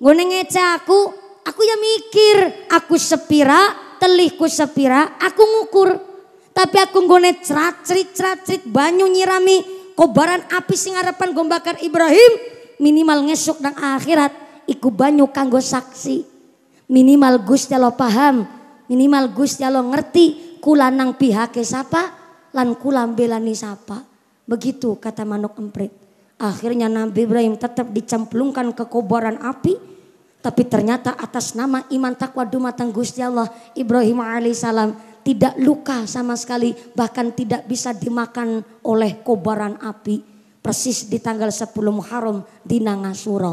nggone ngece aku ya mikir, aku sepira, telihku sepira, aku ngukur. Tapi aku nggone ceracrit banyu nyirami kobaran api sing arepan gombakan Ibrahim, minimal ngesuk nang akhirat iku banyu kanggo saksi. Minimal Gusti Allah paham, minimal Gusti Allah ngerti kula nang pihake sapa lan kula mbelani sapa. Begitu kata manuk emprit. Akhirnya Nabi Ibrahim tetap dicemplungkan ke kobaran api, tapi ternyata atas nama iman takwa dumateng Gusti Allah, Ibrahim alaihissalam tidak luka sama sekali, bahkan tidak bisa dimakan oleh kobaran api. Persis di tanggal 10 Muharram dina Ngasura.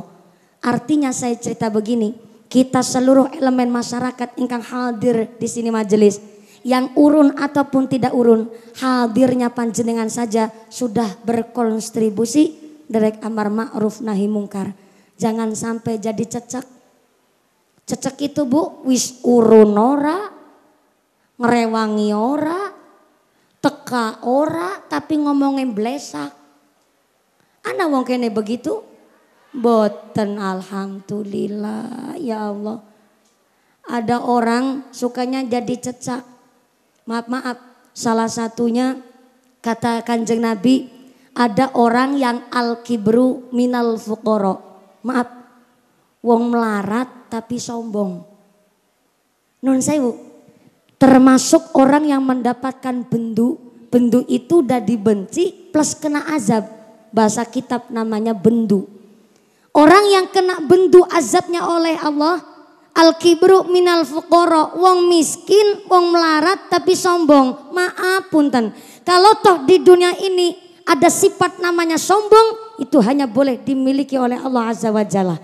Artinya saya cerita begini, kita seluruh elemen masyarakat ingkang hadir di sini majelis, yang urun ataupun tidak urun, hadirnya panjenengan saja sudah berkontribusi derek amar ma'ruf nahi mungkar. Jangan sampai jadi cecek. Cecek itu Bu, wis urun ora, ngerewangi ora, teka ora, tapi ngomongin blesak. Ana wong kene begitu? Boten, alhamdulillah ya Allah. Ada orang sukanya jadi cecak. Maaf, salah satunya kata Kanjeng Nabi, ada orang yang al-kibru minal fuqara. Maaf, wong melarat tapi sombong. Nun sewu, termasuk orang yang mendapatkan bendu. Bendu itu udah dibenci plus kena azab. Bahasa kitab namanya bendu. Orang yang kena bendu azabnya oleh Allah, al-kibru minal fuqara, wong miskin, wong melarat tapi sombong. Maaf punten, kalau toh di dunia ini ada sifat namanya sombong, itu hanya boleh dimiliki oleh Allah Azza wa Jalla.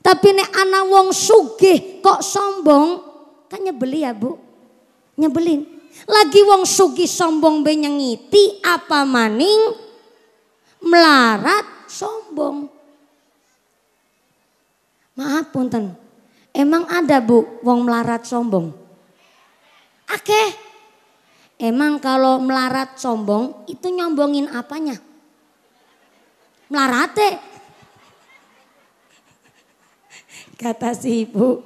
Tapi nek ana wong sugih kok sombong, kan nyebeli ya Bu, nyebelin. Lagi wong sugih sombong be nyengiti, apa maning melarat sombong. Maaf punten, emang ada Bu wong melarat sombong? Akeh. Emang kalau melarat sombong itu nyombongin apanya? Melarate. Kata si ibu,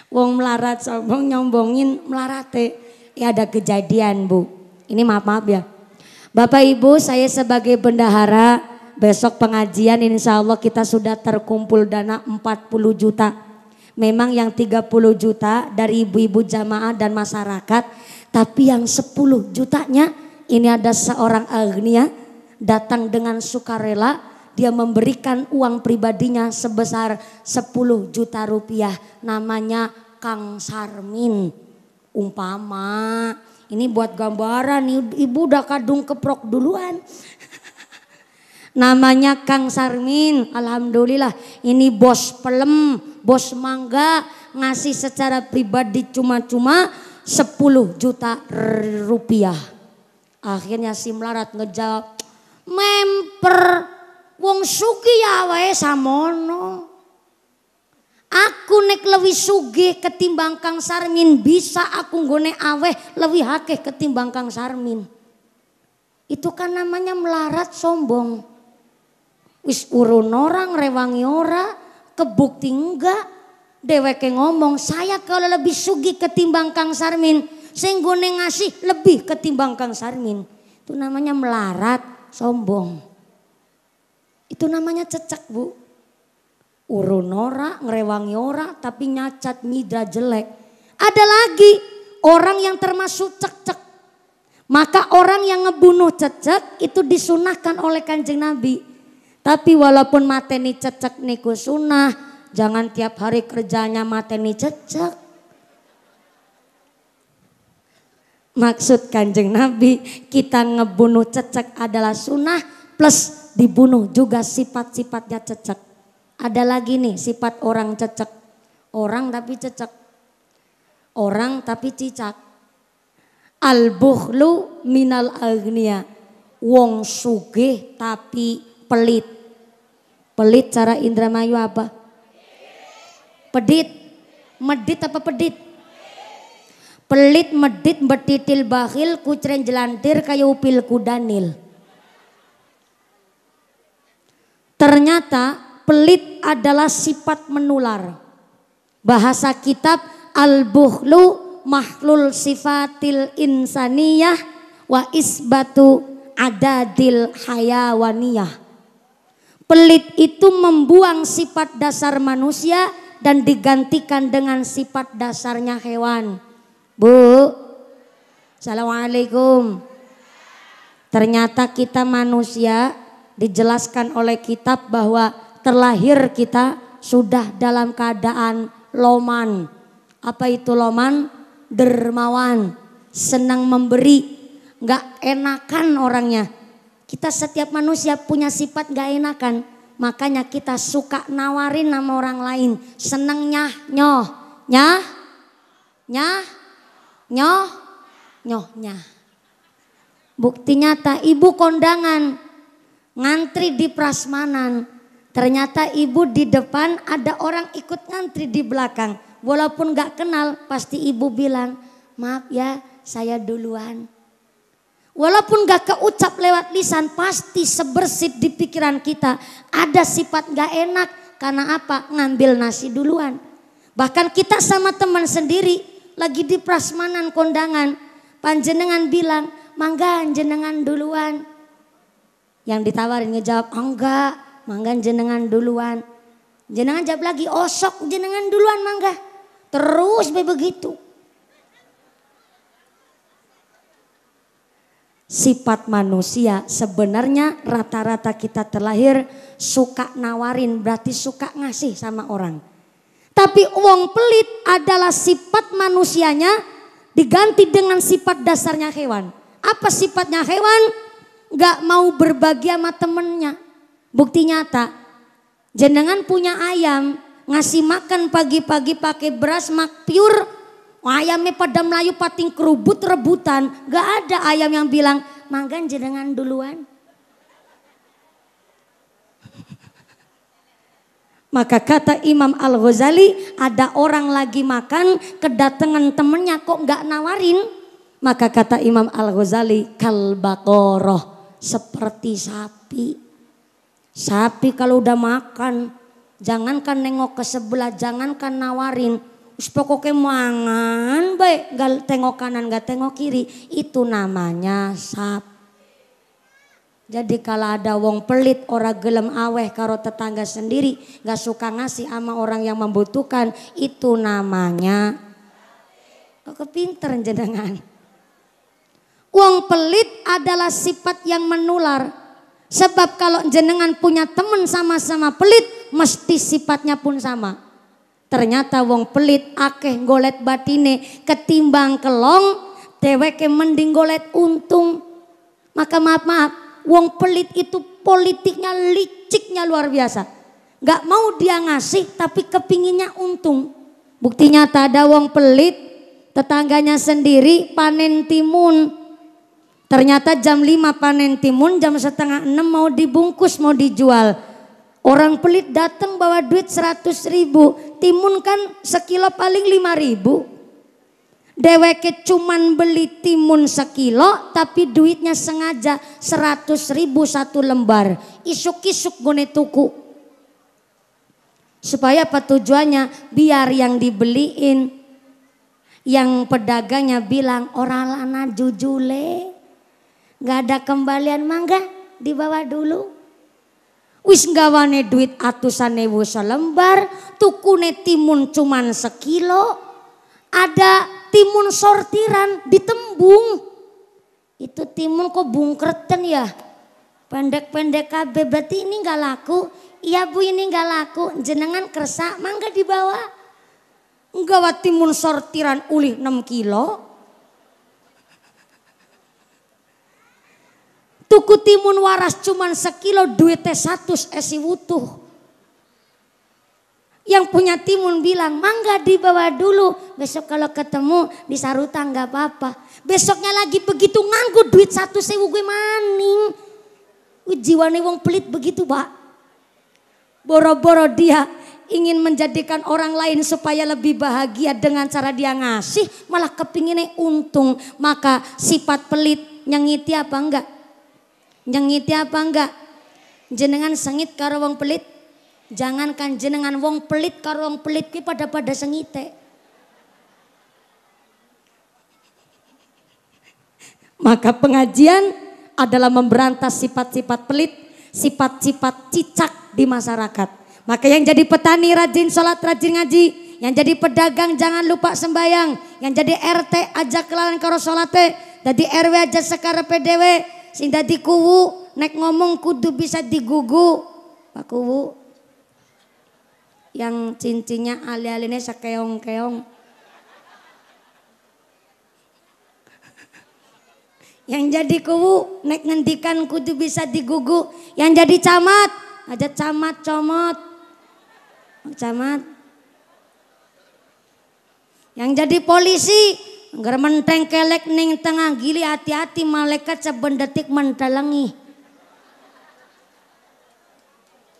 wong melarat sombong nyombongin melarate. Ya ada kejadian Bu. Ini maaf ya. Bapak Ibu, saya sebagai bendahara, besok pengajian insya Allah kita sudah terkumpul dana 40 juta. Memang yang 30 juta dari ibu-ibu jamaah dan masyarakat. Tapi yang 10 jutanya ini ada seorang agnia datang dengan sukarela. Dia memberikan uang pribadinya sebesar 10 juta rupiah. Namanya Kang Sarmin. Umpama ini buat gambaran, ibu udah kadung keprok duluan. Namanya Kang Sarmin. Alhamdulillah ini bos pelem, bos mangga, ngasih secara pribadi cuma-cuma 10 juta rupiah. Akhirnya si melarat ngejawab, memper wong sugih ya wae samono. Aku nek lebih sugih ketimbang Kang Sarmin, bisa aku nggone aweh lebih akeh ketimbang Kang Sarmin. Itu kan namanya melarat sombong. Wis urun orang, rewangi ora, kebukti enggak. Deweke ngomong, saya kalau lebih sugih ketimbang Kang Sarmin, saya nggone ngasih lebih ketimbang Kang Sarmin. Itu namanya melarat, sombong. Itu namanya cecek Bu. Urun ora, ngerewangi ora, tapi nyacat nyidra jelek. Ada lagi orang yang termasuk cecek. Maka orang yang ngebunuh cecek itu disunahkan oleh Kanjeng Nabi. Tapi walaupun mateni cecek niku sunah, jangan tiap hari kerjanya mateni cecek. Maksud Kanjeng Nabi kita ngebunuh cecek adalah sunnah plus dibunuh juga sifat-sifatnya cecek. Ada lagi nih sifat orang cecek. Orang tapi cecek. Orang tapi cicak. Al-bukhlu minal agniya. Wong sugih tapi pelit. Pelit cara Indramayu apa? Pedit. Medit apa pedit? Pelit, medit, betitil bakhil, kucren jelantir, kayu upil kudanil. Ternyata pelit adalah sifat menular. Bahasa kitab al-bukhlu mahlul sifatil insaniyah wa isbatu adadil hayawaniyah. Pelit itu membuang sifat dasar manusia dan digantikan dengan sifat dasarnya hewan. Bu, assalamualaikum. Ternyata kita manusia dijelaskan oleh kitab bahwa terlahir kita sudah dalam keadaan loman. Apa itu loman? Dermawan, senang memberi, gak enakan orangnya. Kita setiap manusia punya sifat gak enakan. Makanya kita suka nawarin sama orang lain. Seneng nyoh, nyohnya. Bukti nyata ibu kondangan ngantri di prasmanan. Ternyata ibu di depan ada orang ikut ngantri di belakang. Walaupun gak kenal pasti ibu bilang maaf ya saya duluan. Walaupun gak keucap lewat lisan pasti sebersit di pikiran kita. Ada sifat gak enak karena apa? Ngambil nasi duluan. Bahkan kita sama teman sendiri lagi di prasmanan kondangan, panjenengan bilang, mangga jenengan duluan. Yang ditawarin ngejawab, enggak, mangga jenengan duluan. Jenengan jawab lagi, osok jenengan duluan mangga. Terus begitu. Sifat manusia sebenarnya rata-rata kita terlahir suka nawarin, berarti suka ngasih sama orang. Tapi wong pelit adalah sifat manusianya diganti dengan sifat dasarnya hewan. Apa sifatnya hewan? Gak mau berbagi sama temennya. Bukti nyata. Jenengan punya ayam. Ngasih makan pagi-pagi pakai beras mak pure. Ayamnya pada melayu pating kerubut rebutan. Gak ada ayam yang bilang mangga jenengan duluan. Maka kata Imam Al-Ghazali, ada orang lagi makan, kedatangan temennya kok gak nawarin. Maka kata Imam Al-Ghazali, kalbaqoroh, seperti sapi. Sapi kalau udah makan, jangankan nengok ke sebelah, jangankan nawarin. Pokoknya mangan baik, gak tengok kanan gak tengok kiri. Itu namanya sapi. Jadi kalau ada wong pelit orang gelem aweh karo tetangga sendiri gak suka ngasih sama orang yang membutuhkan, itu namanya kepinter jenengan. Wong pelit adalah sifat yang menular. Sebab kalau jenengan punya teman sama-sama pelit mesti sifatnya pun sama. Ternyata wong pelit akeh golet batine ketimbang kelong, dheweke mending golet untung. Maka maaf. Wong pelit itu politiknya liciknya luar biasa. Gak mau dia ngasih tapi kepinginnya untung. Bukti nyata ada wong pelit, tetangganya sendiri panen timun. Ternyata jam 5 panen timun, jam setengah 6 mau dibungkus, mau dijual. Orang pelit datang bawa duit 100.000, timun kan sekilo paling 5.000. Deweke cuman beli timun sekilo tapi duitnya sengaja 100.000 satu lembar. Isuk-isuk gone tuku. Supaya apa tujuannya? Biar yang dibeliin, yang pedagangnya bilang orang lana jujule, gak ada kembalian mangga dibawa dulu. Wis gawane duit atusan ewu selembar, tukune timun cuman sekilo. Ada timun sortiran ditembung. Itu timun kok bungkreten ya. Pendek-pendek kabeh, berarti ini gak laku. Iya bu, ini gak laku. Jenengan kersa mangga dibawa. Gawa timun sortiran ulih 6 kilo. tuku timun waras cuman sekilo duitnya 100 esi wutuh. Yang punya timun bilang, mangga dibawa dulu. Besok kalau ketemu di Saruta nggak apa-apa. Besoknya lagi begitu nganggu duit 1.000 gue maning. Jiwane wong pelit begitu pak. Boro-boro dia ingin menjadikan orang lain supaya lebih bahagia dengan cara dia ngasih. Malah kepinginnya untung. Maka sifat pelit nyengiti apa enggak? Nyengiti apa enggak? Jenengan sengit karo wong pelit. Jangankan jenengan wong pelit karo wong pelit ki pada sengite. Maka pengajian adalah memberantas sifat-sifat pelit, sifat-sifat cicak di masyarakat. Maka yang jadi petani rajin sholat, rajin ngaji. Yang jadi pedagang jangan lupa sembayang. Yang jadi RT ajak kelalan karo sholate. Jadi RW aja sekarepe dhewe. Sing dadi kuwu nek ngomong kudu bisa digugu. Pak Kuwu. Yang cincinnya ali-aline sakeong-keong. Yang jadi kuwu nek ngendikan kudu bisa digugu. Yang jadi camat aja camat comot. Camat. Yang jadi polisi ngger menteng kelek ning tengah gili hati-hati malaikat saben detik mendalangi.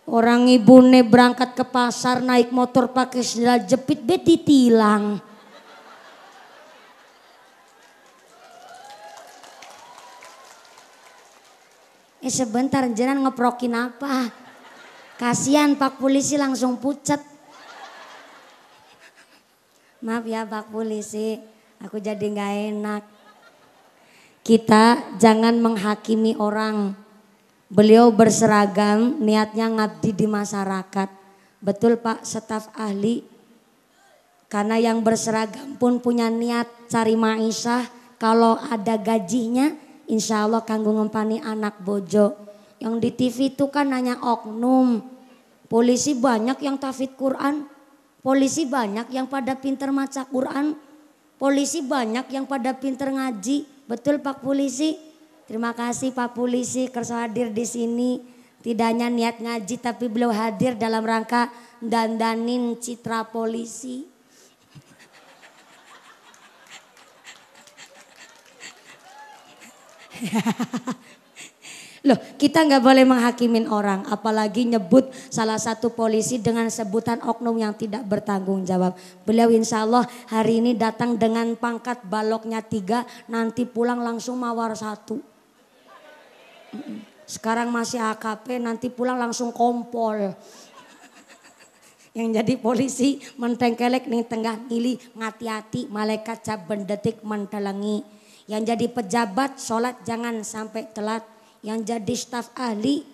Orang ibune berangkat ke pasar naik motor pakai sendal jepit be ditilang. Sebentar jenengan ngeprokin apa? Kasihan Pak Polisi langsung pucet. Maaf ya Pak Polisi, aku jadi nggak enak. Kita jangan menghakimi orang. Beliau berseragam, niatnya ngabdi di masyarakat. Betul Pak staf ahli. Karena yang berseragam pun punya niat cari maisha. Kalau ada gajinya, insya Allah kanggo ngempani anak bojo. Yang di TV itu kan hanya oknum. Polisi banyak yang tahfidz Quran. Polisi banyak yang pada pinter maca Quran. Polisi banyak yang pada pinter ngaji. Betul Pak Polisi? Terima kasih Pak Polisi kerso hadir di sini. Tidak hanya niat ngaji tapi beliau hadir dalam rangka dandanin citra polisi. Loh, kita nggak boleh menghakimin orang, apalagi nyebut salah satu polisi dengan sebutan oknum yang tidak bertanggung jawab. Beliau insya Allah hari ini datang dengan pangkat baloknya 3, nanti pulang langsung mawar 1. Sekarang masih AKP, nanti pulang langsung kompol. Yang jadi polisi mentengkelek nih tengah ngili ngati-hati malaikat saben detik mentelengi. Yang jadi pejabat sholat jangan sampai telat. Yang jadi staf ahli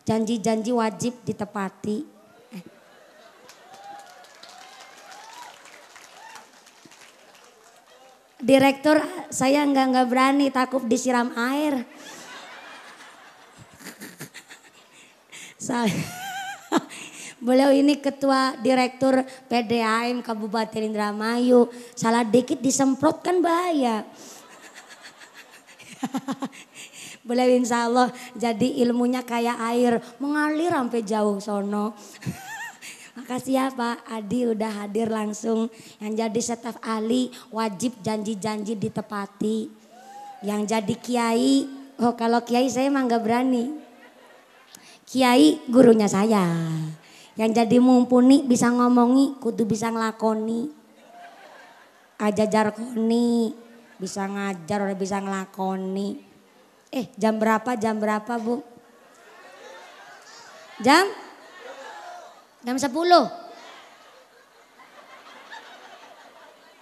janji-janji wajib ditepati. Direktur saya nggak berani, takut disiram air. Beliau ini ketua direktur PDAM Kabupaten Indramayu. Salah dikit disemprot kan bahaya. Beliau insya Allah jadi ilmunya kayak air mengalir sampai jauh sono. Makasih ya Pak Adi udah hadir langsung. Yang jadi staf ahli wajib janji-janji ditepati. Yang jadi kiai, oh kalau kiai saya emang gak berani. Kiai gurunya saya. Yang jadi mumpuni bisa ngomongi kudu bisa ngelakoni. Ajajar koni bisa ngajar udah bisa ngelakoni. Jam berapa Bu? Jam 10.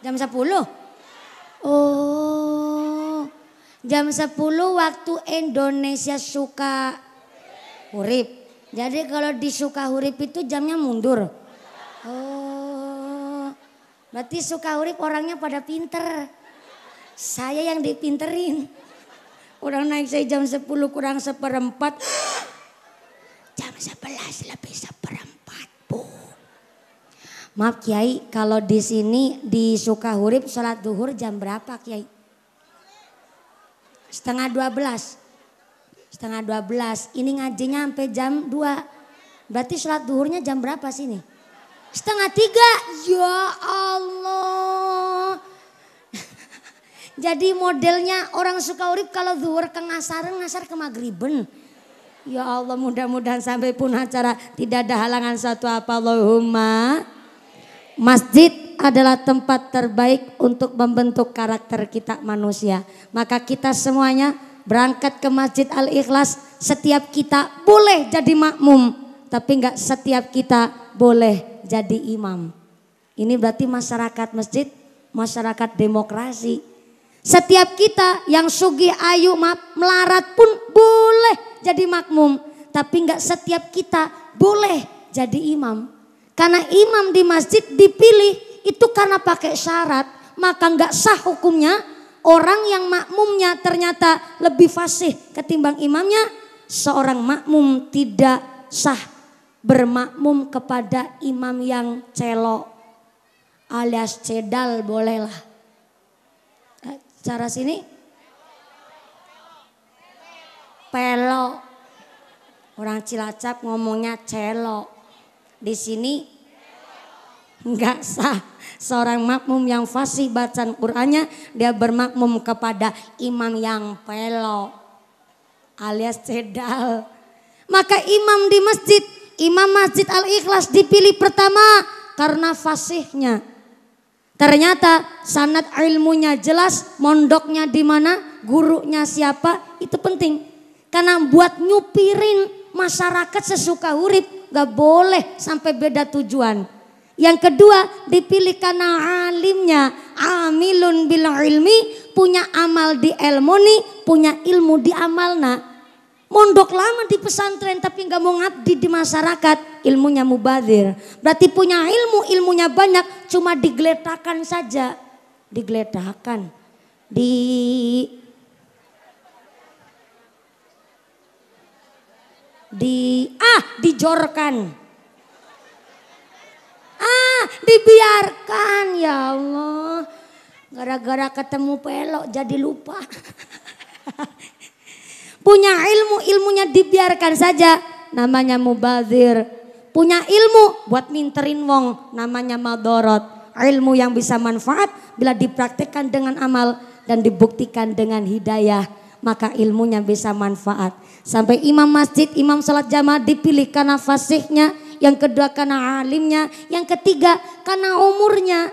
Jam 10? Oh, jam 10 waktu Indonesia suka hurip. Jadi kalau di suka hurip itu jamnya mundur. Oh, berarti suka hurip orangnya pada pinter. Saya yang dipinterin. Orang naik saya jam 10 kurang 1/4. Jam 11 lebih 1/4 Bu. Maaf Kiai, kalau di sini di Sukahurip sholat duhur jam berapa Kiai? 11:30. setengah 12. Ini ngajinya sampai jam 2. Berarti sholat duhurnya jam berapa sini? Setengah 3. Ya Allah. Jadi modelnya orang suka urip kalau zuhur ke ngasaran, ngasar ke maghriben. Ya Allah, mudah-mudahan sampai pun acara tidak ada halangan satu apa Allahumma. Masjid adalah tempat terbaik untuk membentuk karakter kita manusia. Maka kita semuanya berangkat ke Masjid Al-Ikhlas. Setiap kita boleh jadi makmum, tapi enggak setiap kita boleh jadi imam. Ini berarti masyarakat masjid, masyarakat demokrasi. Setiap kita yang sugih ayu melarat pun boleh jadi makmum. Tapi enggak setiap kita boleh jadi imam. Karena imam di masjid dipilih itu karena pakai syarat. Maka enggak sah hukumnya. Orang yang makmumnya ternyata lebih fasih ketimbang imamnya. Seorang makmum tidak sah bermakmum kepada imam yang celok. Alias cedal bolehlah. Cara sini pelok. Orang Cilacap ngomongnya celok. Di sini enggak sah. Seorang makmum yang fasih bacaan Qur'annya dia bermakmum kepada imam yang pelok alias cedal. Maka imam di masjid, imam Masjid Al-Ikhlas dipilih pertama karena fasihnya. Ternyata sanad ilmunya jelas, mondoknya di mana, gurunya siapa, itu penting. Karena buat nyupirin masyarakat sesuka urip gak boleh sampai beda tujuan. Yang kedua dipilih karena alimnya, amilun bil ilmi, punya amal di ilmoni, punya ilmu di amalna. Mondok lama di pesantren tapi gak mau ngabdi di masyarakat, ilmunya mubadzir. Berarti punya ilmu, ilmunya banyak, cuma digeletakkan saja. Digeletakkan. Dijorkan. Dibiarkan, ya Allah. Gara-gara ketemu pelok jadi lupa. Punya ilmu, ilmunya dibiarkan saja, namanya mubadzir. Punya ilmu buat minterin wong, namanya madorot. Ilmu yang bisa manfaat bila dipraktikkan dengan amal dan dibuktikan dengan hidayah, maka ilmunya bisa manfaat. Sampai imam masjid, imam salat jamaah dipilih karena fasihnya. Yang kedua karena alimnya, yang ketiga karena umurnya.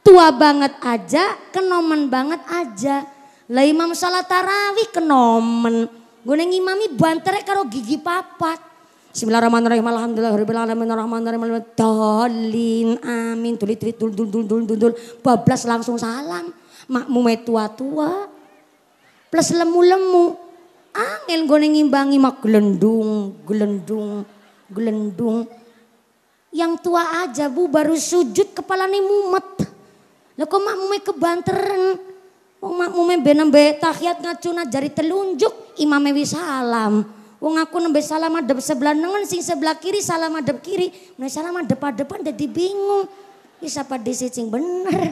Tua banget aja, kenomen banget aja. Lah imam salat tarawih kenomen. Gue ngimami bantere karo gigi papat. Bismillahirrahmanirrahim. Alhamdulillahirabbil alamin arrahmanirrahim. Dolin amin. Dul. Bablas langsung salam. Makmume tua-tua. Plus lemu-lemu. Angel gue ngimbangi mak gelendung. Yang tua aja bu baru sujud kepalanya mumet. Lah kok makmume kebanteren. Wong makmume benembe tahiyat ngacuna jari telunjuk imame wis salam. Wong aku nembe salam madhep sebelah nengen sing sebelah kiri salam madhep kiri. Nek salam madhep depan jadi bingung. Wis apa disicing bener.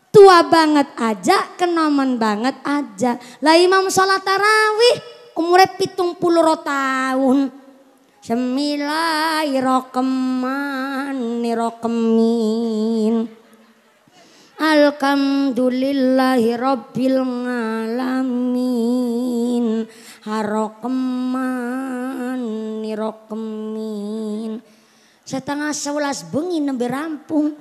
Tua banget aja, kenomen banget aja. Lah imam salat tarawih umure 70 tahun. Bismillahirrahmanirrahim. Alhamdulillahi rabbil alamin. Harokmanirokmin. Setengah 11 bengi nembe rampung.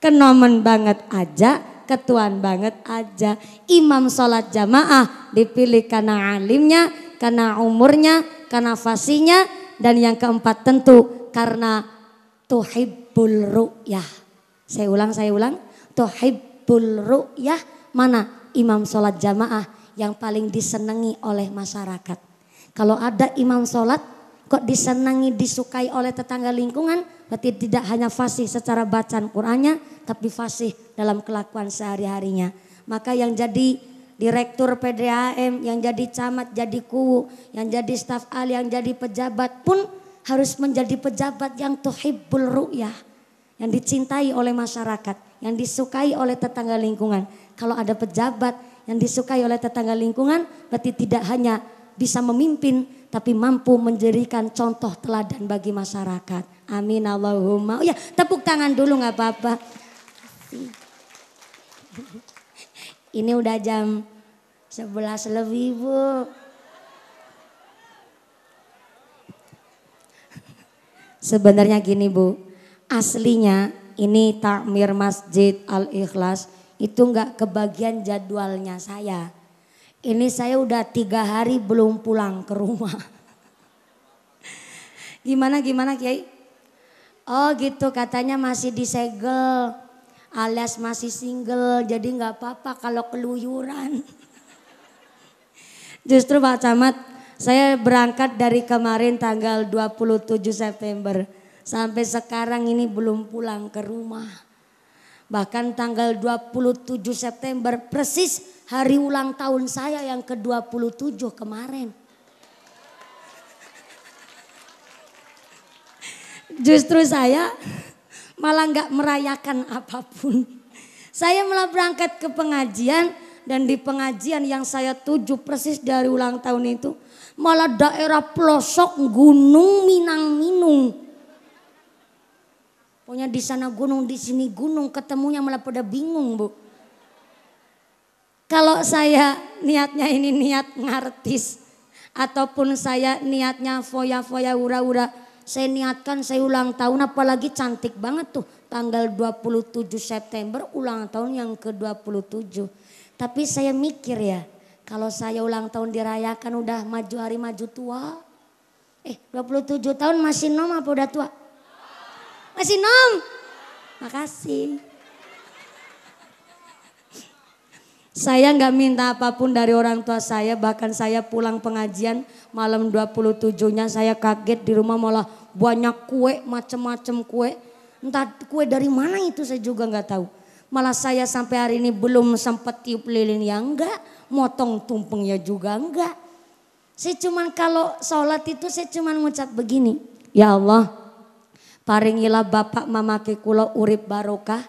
Kenomen banget aja, ketuaan banget aja. Imam sholat jamaah dipilih karena alimnya, karena umurnya, karena fasihnya. Dan yang keempat tentu karena tuhibbul ru'yah. Saya ulang. Tuhibbul ru'yah. Mana imam sholat jamaah yang paling disenangi oleh masyarakat. Kalau ada imam sholat kok disenangi, disukai oleh tetangga lingkungan, berarti tidak hanya fasih secara bacaan Qur'annya, tapi fasih dalam kelakuan sehari-harinya. Maka yang jadi direktur PDAM, yang jadi camat, jadi kuwu, yang jadi staf ahli, yang jadi pejabat pun harus menjadi pejabat yang tuhibbul ru'yah, yang dicintai oleh masyarakat, yang disukai oleh tetangga lingkungan. Kalau ada pejabat yang disukai oleh tetangga lingkungan, berarti tidak hanya bisa memimpin, tapi mampu menjadikan contoh teladan bagi masyarakat. Amin Allahumma. Oh ya, tepuk tangan dulu nggak apa-apa. Ini udah jam 11 lebih Bu. Sebenarnya gini Bu, aslinya ini takmir Masjid Al-Ikhlas itu nggak kebagian jadwalnya saya. Ini saya udah 3 hari belum pulang ke rumah. Gimana Kiai? Oh gitu, katanya masih disegel alias masih single, jadi nggak apa-apa kalau keluyuran. Justru Pak Camat, saya berangkat dari kemarin tanggal 27 September. Sampai sekarang ini belum pulang ke rumah. Bahkan tanggal 27 September persis hari ulang tahun saya yang ke-27 kemarin. Justru saya malah nggak merayakan apapun. Saya malah berangkat ke pengajian dan di pengajian yang saya tuju persis dari ulang tahun itu malah daerah pelosok Gunung Minang-Minung. Pokoknya di sana gunung, di sini gunung, ketemunya malah pada bingung Bu. Kalau saya niatnya ini niat ngartis ataupun saya niatnya foya-foya ura-ura, saya niatkan saya ulang tahun, apalagi cantik banget tuh tanggal 27 September ulang tahun yang ke-27. Tapi saya mikir ya, kalau saya ulang tahun dirayakan udah maju hari maju tua. 27 tahun masih nom apa udah tua? Masih nom. Makasih. Saya nggak minta apapun dari orang tua saya, bahkan saya pulang pengajian malam 27-nya saya kaget di rumah malah banyak kue, macem-macem kue. Entah kue dari mana itu saya juga nggak tahu. Malah saya sampai hari ini belum sempat tiup lilin ya enggak, motong tumpengnya juga enggak. Saya cuman kalau sholat itu saya cuman ngucap begini, ya Allah paringilah bapak mamake kula urip barokah,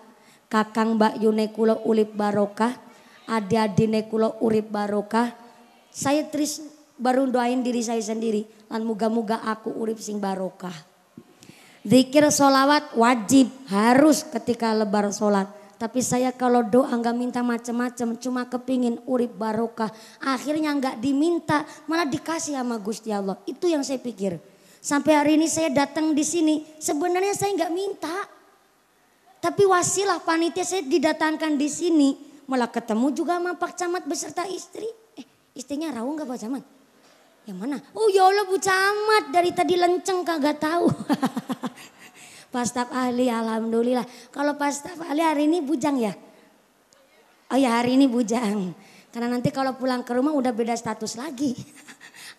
kakang mbak yune kula urip barokah, adik-adine kula urip barokah. Saya terus baru doain diri saya sendiri, lan muga-muga aku urip sing barokah. Zikir sholawat wajib harus ketika lebar sholat. Tapi saya kalau doa nggak minta macam-macam, cuma kepingin urip barokah. Akhirnya nggak diminta, malah dikasih sama Gusti Allah. Itu yang saya pikir. Sampai hari ini saya datang di sini, sebenarnya saya nggak minta. Tapi wasilah panitia saya didatangkan di sini, malah ketemu juga sama Pak Camat beserta istri. Istrinya rawuh nggak Pak Camat? Yang mana? Oh ya Allah Bu Camat, dari tadi lenceng kagak tahu. Pak Staf Ahli alhamdulillah. Kalau Pak Staf Ahli hari ini bujang ya? Oh ya hari ini bujang. Karena nanti kalau pulang ke rumah udah beda status lagi.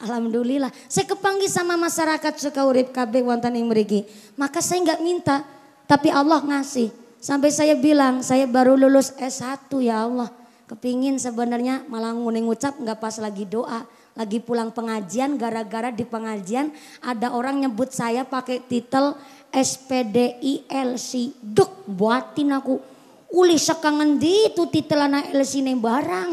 Alhamdulillah. Saya kepanggil sama masyarakat Sukaurip KB wonten ing mriki. Maka saya nggak minta, tapi Allah ngasih. Sampai saya bilang saya baru lulus S1 ya Allah. Kepingin sebenarnya malah ngucap nggak pas lagi doa. Lagi pulang pengajian, gara-gara di pengajian ada orang nyebut saya pakai titel SPDI-LC. Duk buatin aku. Uli sekangen di itu titel anak LC ini barang.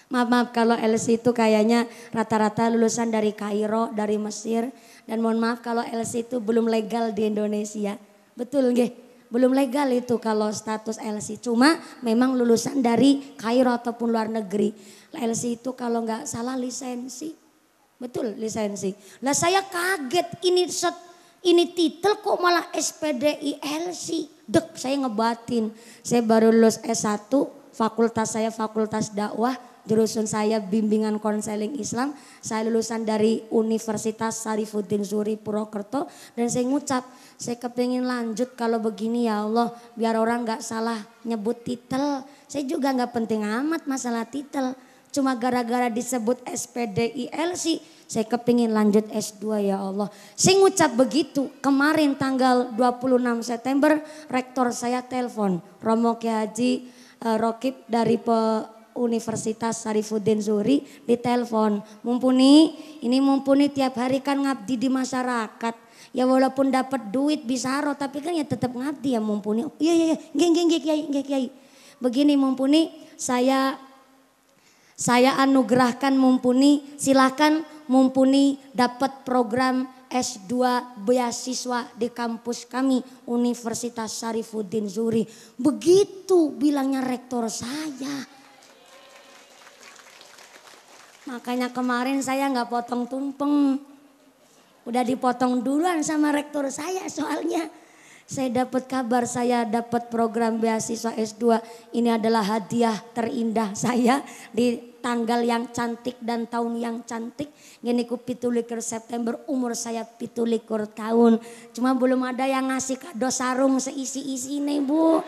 Maaf kalau LC itu kayaknya rata-rata lulusan dari Kairo, dari Mesir. Dan mohon maaf kalau LC itu belum legal di Indonesia. Betul nggih? Belum legal itu kalau status LC. Cuma memang lulusan dari Kairo ataupun luar negeri. LC itu kalau nggak salah lisensi. Betul lisensi. Lah saya kaget ini titel kok malah SPDI LC. Dek saya ngebatin. Saya baru lulus S1, fakultas saya fakultas dakwah. Jurusan saya bimbingan konseling Islam. Saya lulusan dari Universitas Sarifuddin Zuri Purwokerto. Dan saya ngucap, saya kepingin lanjut kalau begini ya Allah. Biar orang gak salah nyebut titel. Saya juga gak penting amat masalah titel. Cuma gara-gara disebut SPDI-LC. Saya kepingin lanjut S2 ya Allah. Saya ngucap begitu. Kemarin tanggal 26 September rektor saya telepon. Romo Kiai Haji Rokib dari Universitas Sarifuddin Zuri ditelepon. Mumpuni tiap hari kan ngabdi di masyarakat. Ya walaupun dapat duit bisa roh tapi kan ya tetap ngabdi ya Mumpuni. Iya, nggih Kiai. Begini Mumpuni, saya Saya anugerahkan mumpuni, silakan mumpuni dapat program S2 beasiswa di kampus kami Universitas Syarifuddin Zuhri. Begitu bilangnya rektor saya. Makanya kemarin saya nggak potong tumpeng. Udah dipotong duluan sama rektor saya soalnya. Saya dapat kabar saya dapat program beasiswa S2. Ini adalah hadiah terindah saya di tanggal yang cantik dan tahun yang cantik. Gini ku 17 September umur saya 17 tahun. Cuma belum ada yang ngasih kado sarung seisi-isi nih Bu.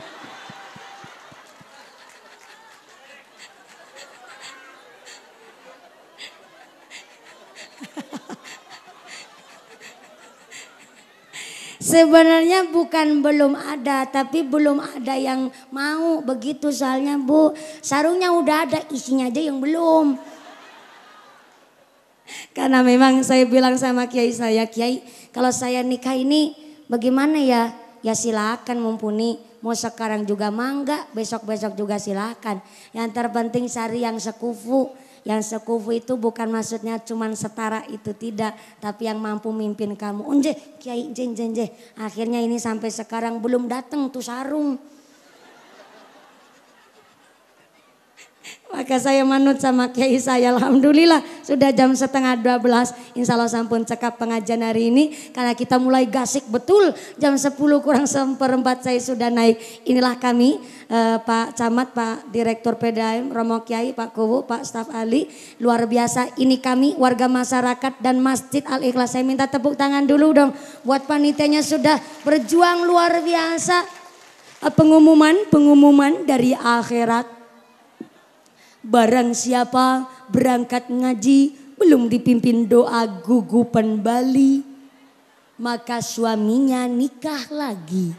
Sebenarnya bukan belum ada, tapi belum ada yang mau begitu soalnya Bu. Sarungnya udah ada, isinya aja yang belum. Karena memang saya bilang sama kiai saya, Kiai kalau saya nikah ini bagaimana ya? Ya silakan mumpuni, mau sekarang juga mangga, besok-besok juga silakan. Yang terpenting cari yang sekufu. Yang sekufu itu bukan maksudnya cuman setara itu tidak, tapi yang mampu mimpin kamu. Unje, Kiai jenje. Akhirnya ini sampai sekarang belum datang tuh sarung. Maka saya manut sama kiai saya, alhamdulillah sudah jam 11:30. Insya Allah sampun cekap pengajian hari ini. Karena kita mulai gasik betul jam 10 kurang seperempat saya sudah naik. Inilah kami Pak Camat, Pak Direktur PDAM, Romo Kiai, Pak Kuwu, Pak Staf Ali. Luar biasa ini kami warga masyarakat dan Masjid Al-Ikhlas. Saya minta tepuk tangan dulu dong buat panitianya sudah berjuang luar biasa. Pengumuman dari akhirat. Barang siapa berangkat ngaji belum dipimpin doa gugupan Bali, maka suaminya nikah lagi.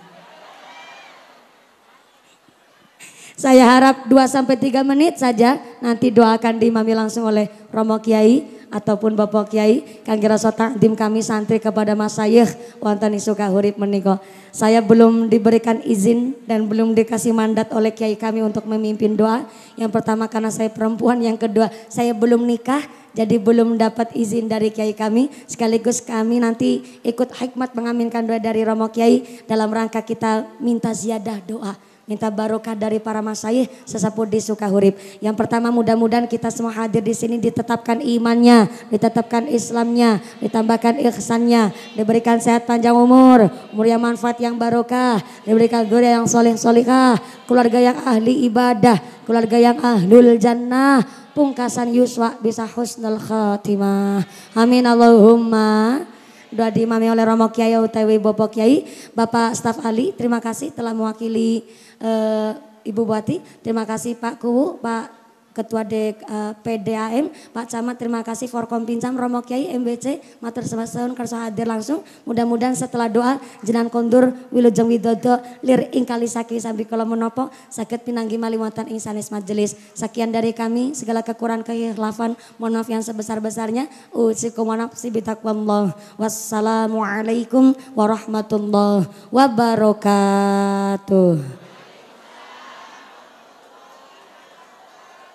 Saya harap 2-3 menit saja nanti doakan diimami langsung oleh Romo Kiai ataupun Bapak Kiai kangge rasa takdim kami santri kepada Mas Syekh wonten Sukahurip menika. Saya belum diberikan izin dan belum dikasih mandat oleh Kiai kami untuk memimpin doa. Yang pertama karena saya perempuan, yang kedua saya belum nikah jadi belum dapat izin dari Kiai kami. Sekaligus kami nanti ikut hikmat mengaminkan doa dari Romo Kiai dalam rangka kita minta ziyadah doa. Minta barokah dari para masyayikh sesepuh di Sukahurip. Yang pertama mudah-mudahan kita semua hadir di sini ditetapkan imannya, ditetapkan Islamnya, ditambahkan ihsannya, diberikan sehat panjang umur yang manfaat yang barokah, diberikan zuriat yang soleh solihah, keluarga yang ahli ibadah, keluarga yang ahlul jannah, pungkasan yuswa bisa husnul khatimah. Amin Allahumma. Doa diimami oleh Romo Kiai utawi Bapak Kiai, Bapak Staf Ali, terima kasih telah mewakili Ibu Bupati, terima kasih Pak Kuwu, Pak Ketua PDAM, Pak Camat, terima kasih Forkompinjam, Romo Kiai, MBC, matur semasun kersa hadir langsung. Mudah-mudahan setelah doa jenengan kondur wilujeng widodo lir ing kalisaki sambil kala menopo saged pinanggi maliwatan ing sanes majelis. Sekian dari kami, segala kekurangan kekhilafan mohon maaf yang sebesar-besarnya. Usikum wa nafsi bitaqwallah. Wassalamualaikum warahmatullahi wabarakatuh.